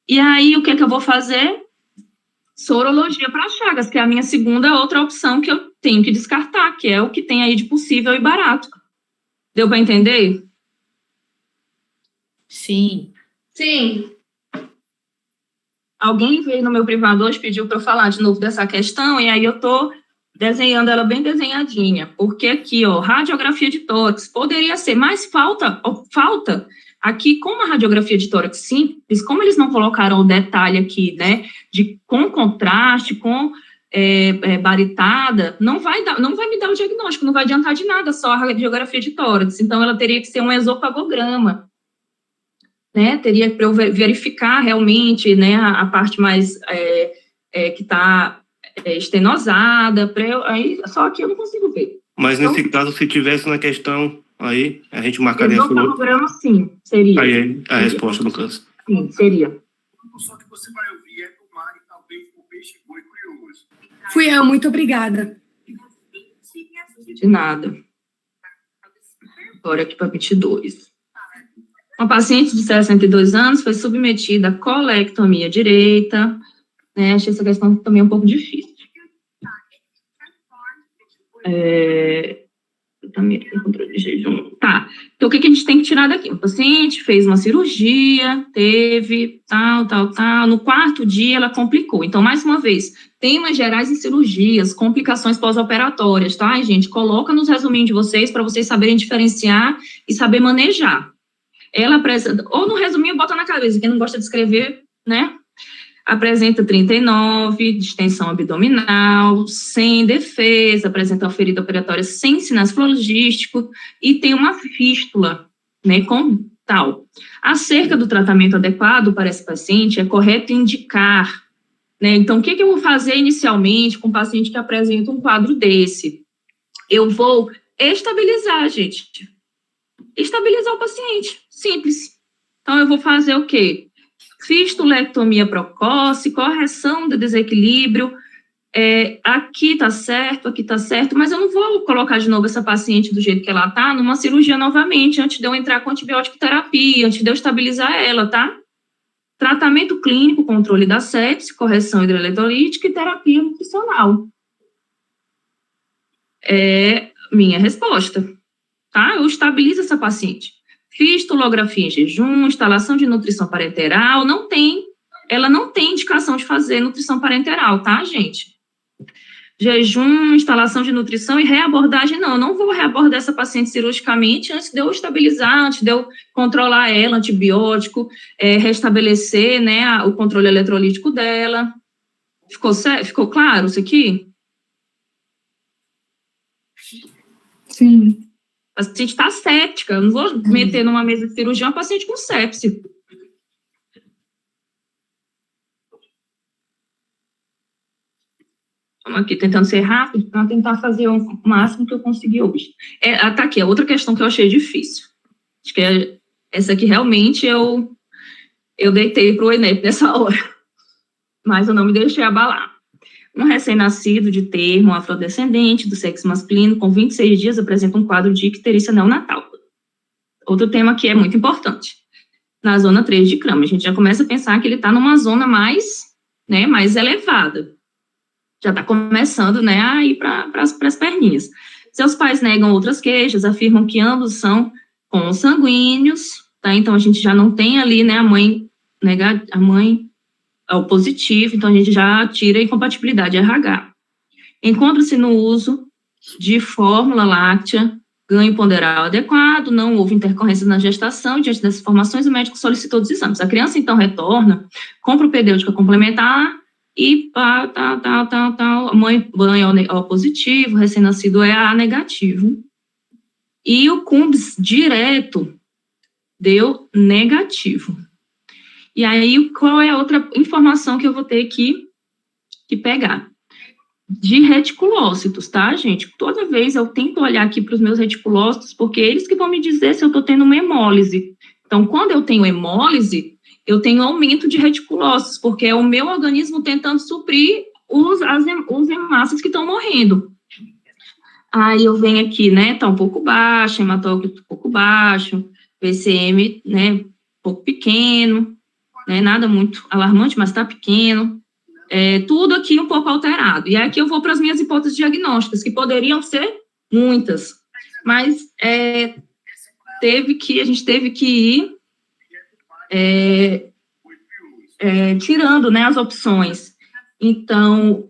E aí, o que é que eu vou fazer? Sorologia para Chagas, que é a minha segunda outra opção que eu tenho que descartar, que é o que tem aí de possível e barato. Deu para entender? Sim. Sim. Alguém veio no meu privado hoje, pediu para eu falar de novo dessa questão, e aí eu tô desenhando ela bem desenhadinha, porque aqui, ó, radiografia de tórax poderia ser, mas falta aqui, como a radiografia de tórax simples, como eles não colocaram o detalhe aqui, né, com contraste, com baritada, não vai me dar o diagnóstico, não vai adiantar de nada só a radiografia de tórax, então ela teria que ser um esofagograma, né, teria para eu verificar realmente, né, a parte mais que está estenosada, aí, só que eu não consigo ver. Mas então, nesse caso, se tivesse na questão, aí a gente marcaria... Esofagograma, sim, seria. Aí a resposta do caso. Sim, seria. Só que você vai ouvir é do mar e talvez o peixe boi curioso. Fui eu, muito obrigada. De nada. Agora aqui para 22. Uma paciente de 62 anos foi submetida a colectomia direita, né? Achei essa questão também um pouco difícil. Também tem controle de jejum. Tá. Então, o que a gente tem que tirar daqui? O paciente fez uma cirurgia, teve tal. No 4º dia, ela complicou. Então, mais uma vez, temas gerais em cirurgias, complicações pós-operatórias, tá, gente? Coloca nos resuminhos de vocês, para vocês saberem diferenciar e saber manejar. Ela apresenta, ou no resuminho, bota na cabeça, quem não gosta de escrever, né? Apresenta 39, distensão abdominal, sem defesa, apresenta uma ferida operatória sem sinais flogísticos e tem uma fístula, né, com tal. Acerca do tratamento adequado para esse paciente, é correto indicar, né? Então, o que eu vou fazer inicialmente com um paciente que apresenta um quadro desse? Eu vou estabilizar, gente. Estabilizar o paciente, simples. Então, eu vou fazer o quê? Fistulectomia precoce, correção do desequilíbrio, aqui tá certo, mas eu não vou colocar de novo essa paciente do jeito que ela tá numa cirurgia novamente, antes de eu entrar com antibiótico terapia, antes de eu estabilizar ela, tá? Tratamento clínico, controle da sepse, correção hidroeletrolítica e terapia nutricional. É minha resposta, tá? Eu estabilizo essa paciente. Fistulografia em jejum, instalação de nutrição parenteral, ela não tem indicação de fazer nutrição parenteral, tá, gente? Jejum, instalação de nutrição e reabordagem, não, eu não vou reabordar essa paciente cirurgicamente antes de eu estabilizar, antes de eu controlar ela, antibiótico, restabelecer, né, o controle eletrolítico dela. Ficou claro isso aqui? Sim. A paciente está séptica, eu não vou meter numa mesa de cirurgia uma paciente com sepse. Estamos aqui tentando ser rápido para tentar fazer o máximo que eu consegui hoje. Tá aqui, a outra questão que eu achei difícil. Acho que essa aqui realmente eu deitei para o ENEP nessa hora, mas eu não me deixei abalar. Um recém-nascido de termo afrodescendente do sexo masculino com 26 dias apresenta um quadro de icterícia neonatal. Outro tema que é muito importante. Na zona 3 de Cram, a gente já começa a pensar que ele está numa zona mais elevada. Já está começando, né, a ir para as perninhas. Seus pais negam outras queixas, afirmam que ambos são consanguíneos, tá? Então, a gente já não tem ali, né, a mãe é o positivo, então a gente já tira a incompatibilidade RH. Encontra-se no uso de fórmula láctea, ganho ponderal adequado, não houve intercorrência na gestação, diante dessas informações o médico solicitou os exames. A criança, então, retorna com propedêutica complementar e a mãe é O positivo, recém-nascido é A negativo. E o CUMBS direto deu negativo. E aí, qual é a outra informação que eu vou ter que pegar? de reticulócitos, tá, gente? Toda vez eu tento olhar aqui para os meus reticulócitos, porque eles que vão me dizer se eu estou tendo uma hemólise. Então, quando eu tenho hemólise, eu tenho aumento de reticulócitos, porque é o meu organismo tentando suprir os hemácias que estão morrendo. Aí eu venho aqui, né, tá um pouco baixo, hematócrito um pouco baixo, VCM, né, um pouco pequeno, né, nada muito alarmante, mas tá pequeno. Tudo aqui um pouco alterado. E aqui eu vou para as minhas hipóteses diagnósticas, que poderiam ser muitas, mas a gente teve que ir tirando, né, as opções. Então,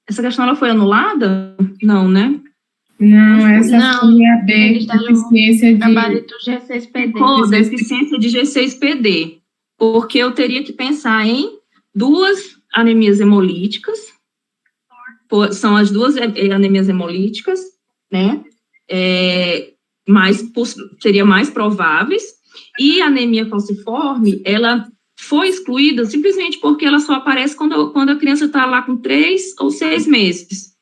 essa questão ela foi anulada? Não, né? Não, essa foi a eles deram deficiência trabalho do G6PD. Ficou deficiência de G6PD, porque eu teria que pensar em 2 anemias hemolíticas, são as 2 anemias hemolíticas, né, seria mais prováveis, e a anemia falciforme, ela foi excluída simplesmente porque ela só aparece quando a criança está lá com 3 ou 6 meses,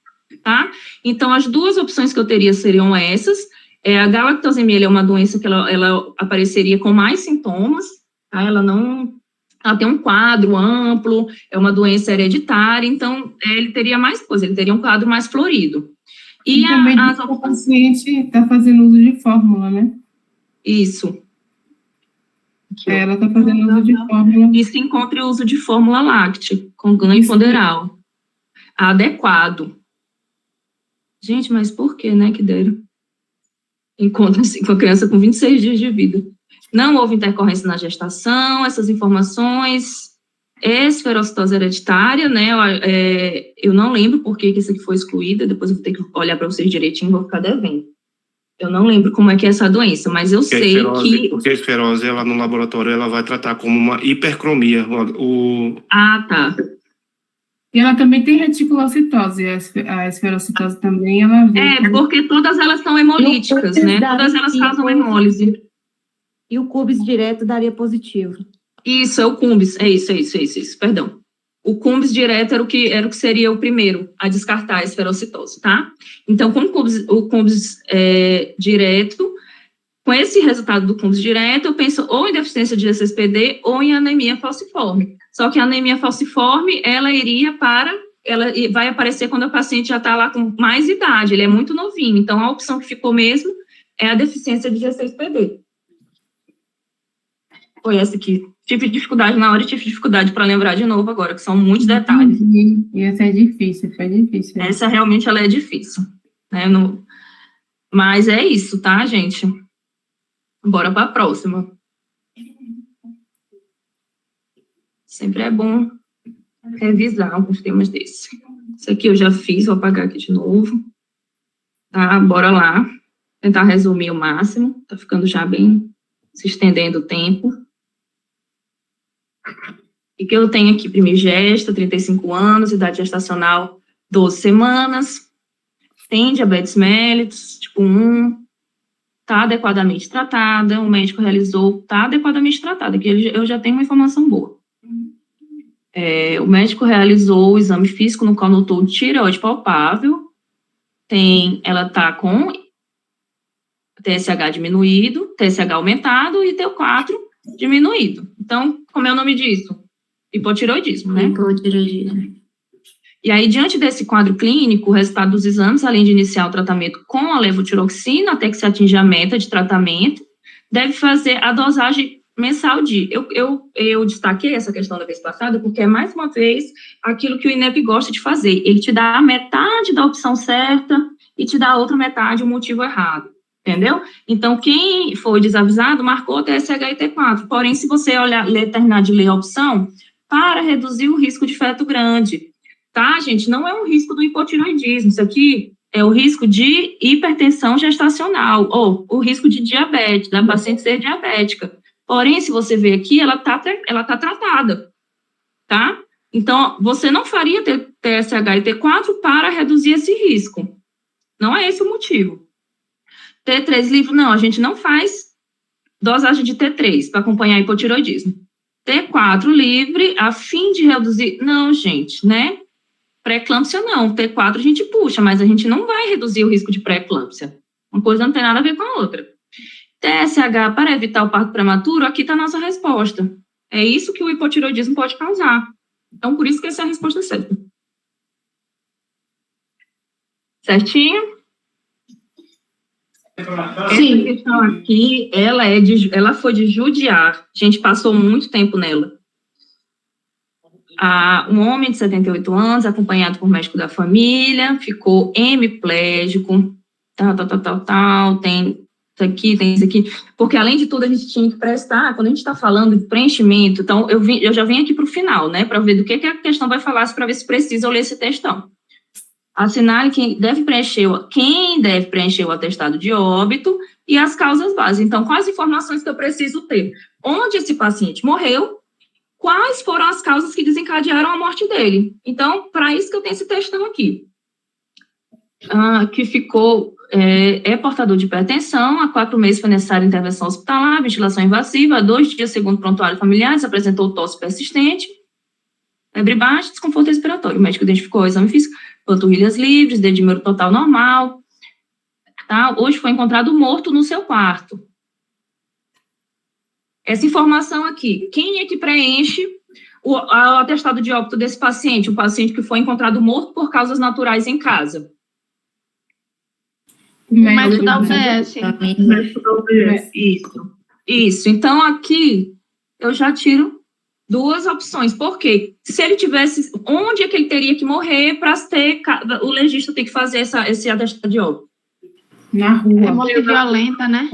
tá? Então, as 2 opções que eu teria seriam essas. A galactosemia é uma doença que ela apareceria com mais sintomas, tá? Ela tem um quadro amplo, é uma doença hereditária, então ele teria mais coisa, ele teria um quadro mais florido. E também o paciente está fazendo uso de fórmula, né? Isso. Ela está fazendo uso de fórmula. E se encontra o uso de fórmula láctea, com ganho ponderal. Adequado. Gente, mas por que, né, que deram? Encontra-se com a criança com 26 dias de vida. Não houve intercorrência na gestação, essas informações, esferocitose hereditária, né, eu não lembro por que isso aqui foi excluída, depois eu vou ter que olhar para vocês direitinho, vou ficar devendo. Eu não lembro como é que é essa doença, mas eu sei que... Porque a esferose, ela no laboratório, ela vai tratar como uma hipercromia. Tá. E ela também tem reticulocitose, a esferocitose também, ela vem... porque todas elas são hemolíticas, né, todas elas causam hemólise. E o CUBIS direto daria positivo. Isso, é o CUBIS, é isso, perdão. O CUBIS direto era o que seria o primeiro a descartar a esferocitose, tá? Então, com o CUBIS direto, com esse resultado do CUBIS direto, eu penso ou em deficiência de G6PD ou em anemia falciforme. Só que a anemia falciforme, ela vai aparecer quando o paciente já está lá com mais idade, ele é muito novinho. Então, a opção que ficou mesmo é a deficiência de G6PD. Foi essa aqui. Tive dificuldade na hora e tive dificuldade para lembrar de novo agora, que são muitos detalhes. E essa é difícil, foi difícil. Essa realmente ela é difícil. Né? Mas é isso, tá, gente? Bora para a próxima. Sempre é bom revisar alguns temas desses. Isso aqui eu já fiz, vou apagar aqui de novo. Tá, bora lá. Tentar resumir o máximo. Tá ficando já bem, se estendendo o tempo. E que eu tenho aqui, primigesta, 35 anos, idade gestacional, 12 semanas, tem diabetes mellitus, tipo 1, está adequadamente tratada, o médico realizou, está adequadamente tratada, que eu já tenho uma informação boa. O médico realizou o exame físico no qual notou tireoide palpável, ela está com TSH diminuído, TSH aumentado e T4 diminuído. Então, como é o nome disso? Hipotireoidismo, né? Hipotireoidismo. E aí, diante desse quadro clínico, o resultado dos exames, além de iniciar o tratamento com a levotiroxina, até que se atinja a meta de tratamento, deve fazer a dosagem mensal de... Eu destaquei essa questão da vez passada, porque é, mais uma vez, aquilo que o INEP gosta de fazer. Ele te dá a metade da opção certa e te dá a outra metade, o motivo errado. Entendeu? Então, quem foi desavisado, marcou TSH e T4. Porém, se você terminar de ler a opção, para reduzir o risco de feto grande. Tá, gente? Não é um risco do hipotireoidismo. Isso aqui é o risco de hipertensão gestacional, ou o risco de diabetes, da paciente ser diabética. Porém, se você ver aqui, ela tá tratada. Tá? Então, você não faria TSH e T4 para reduzir esse risco. Não é esse o motivo. T3 livre, não, a gente não faz dosagem de T3 para acompanhar hipotireoidismo. T4 livre, a fim de reduzir, não, gente, né? Pré-eclâmpsia não, T4 a gente puxa, mas a gente não vai reduzir o risco de pré-eclâmpsia. Uma coisa não tem nada a ver com a outra. TSH para evitar o parto prematuro, aqui está a nossa resposta. É isso que o hipotireoidismo pode causar. Então, por isso que essa é a resposta certa. Certinho? Sim. Essa questão aqui, ela foi de judiar. A gente passou muito tempo nela. Um homem de 78 anos, acompanhado por médico da família, ficou hemiplégico, tem isso aqui, porque além de tudo a gente tinha que prestar, quando a gente está falando de preenchimento, então eu já vim aqui para o final, né, para ver do que a questão vai falar, para ver se precisa eu ler esse textão. Assinale quem deve preencher o atestado de óbito e as causas básicas. Então, quais informações que eu preciso ter? Onde esse paciente morreu, quais foram as causas que desencadearam a morte dele. Então, para isso que eu tenho esse textão aqui. Que ficou, portador de hipertensão, há 4 meses foi necessária intervenção hospitalar, ventilação invasiva, há 2 dias, segundo prontuário familiares, apresentou tosse persistente, febre baixa, desconforto respiratório. O médico identificou o exame físico, panturrilhas livres, dedímero total normal. Tá? Hoje foi encontrado morto no seu quarto. Essa informação aqui, quem é que preenche o atestado de óbito desse paciente? O paciente que foi encontrado morto por causas naturais em casa. O médico da UBS. O médico da UBS, isso. Então, aqui, eu já tiro 2 opções. Por quê? Se ele tivesse, onde é que ele teria que morrer para ter, o legista tem que fazer esse atestado de óbito? Na rua. É morte violenta, né?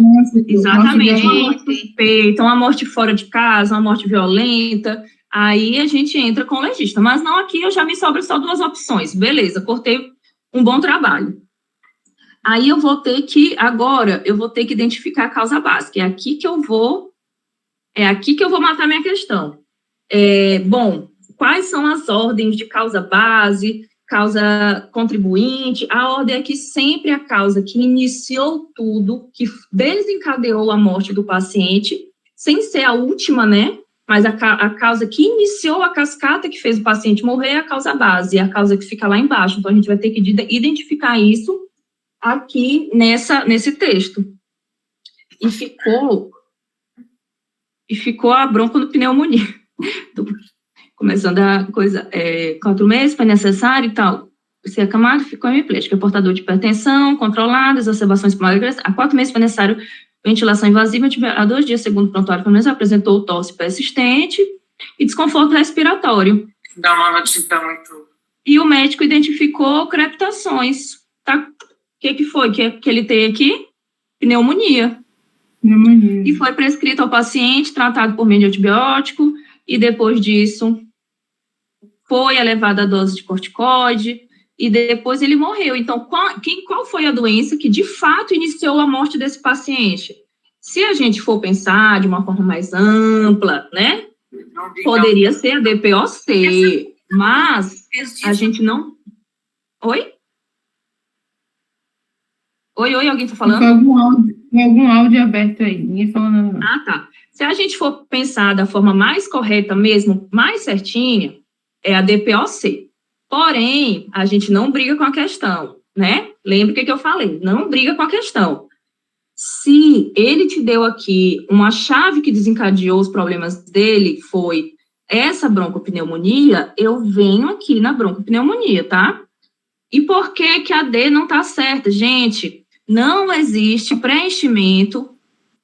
Exatamente. Uma morte suspeita, uma morte fora de casa, uma morte violenta. Aí a gente entra com o legista. Mas não, aqui eu já me sobra só 2 opções. Beleza, cortei um bom trabalho. Aí eu vou ter que, agora, eu vou ter que identificar a causa básica. É aqui que eu vou matar minha questão. Bom, quais são as ordens de causa base, causa contribuinte? A ordem é que sempre a causa que iniciou tudo, que desencadeou a morte do paciente, sem ser a última, né? Mas a causa que iniciou a cascata que fez o paciente morrer é a causa base, é a causa que fica lá embaixo. Então, a gente vai ter que identificar isso aqui nesse texto. E ficou a broncopneumonia. Começando a coisa, 4 meses, foi necessário e tal. Se acamado, ficou hemiplégico, é portador de hipertensão, controlada, exacerbações pulmonares. Há 4 meses foi necessário ventilação invasiva, há 2 dias, segundo o prontuário familiar, apresentou tosse persistente e desconforto respiratório. Dá uma notícia muito... E o médico identificou crepitações, tá? O que foi que ele tem aqui? Pneumonia. E foi prescrito ao paciente, tratado por meio de antibiótico, e depois disso foi elevada a dose de corticoide, e depois ele morreu. Então, qual foi a doença que, de fato, iniciou a morte desse paciente? Se a gente for pensar de uma forma mais ampla, né, poderia ser a DPOC, mas a gente não... Oi? Oi, alguém está falando? Tem algum áudio aberto aí, ninguém falando nada. Tá. Se a gente for pensar da forma mais correta mesmo, mais certinha, é a DPOC. Porém, a gente não briga com a questão, né? Lembra o que eu falei? Não briga com a questão. Se ele te deu aqui uma chave que desencadeou os problemas dele, foi essa broncopneumonia, eu venho aqui na broncopneumonia, tá? E por que a D não tá certa? Gente, não existe preenchimento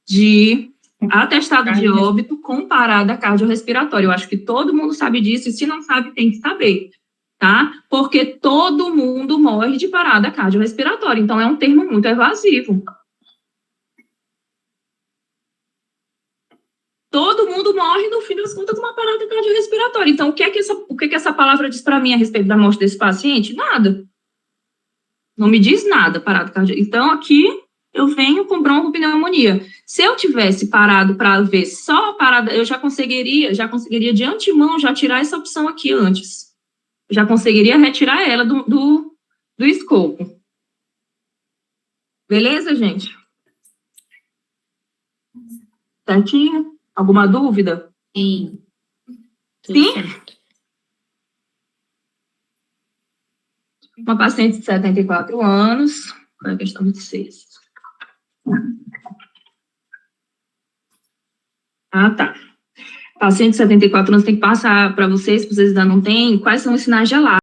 de atestado de óbito com parada cardiorrespiratória. Eu acho que todo mundo sabe disso, e se não sabe, tem que saber, tá? Porque todo mundo morre de parada cardiorrespiratória, então é um termo muito evasivo. Todo mundo morre, no fim das contas, com uma parada cardiorrespiratória. Então, o que que essa palavra diz para mim a respeito da morte desse paciente? Nada. Não me diz nada, parada cardíaca. Então, aqui, eu venho com broncopneumonia. Se eu tivesse parado para ver só a parada, eu já conseguiria de antemão já tirar essa opção aqui antes. Já conseguiria retirar ela do escopo. Beleza, gente? Certinho? Alguma dúvida? Sim. Sim? Uma paciente de 74 anos, qual é a questão 26? Ah, tá. Paciente de 74 anos, tem que passar para vocês ainda não têm, quais são os sinais de alarme.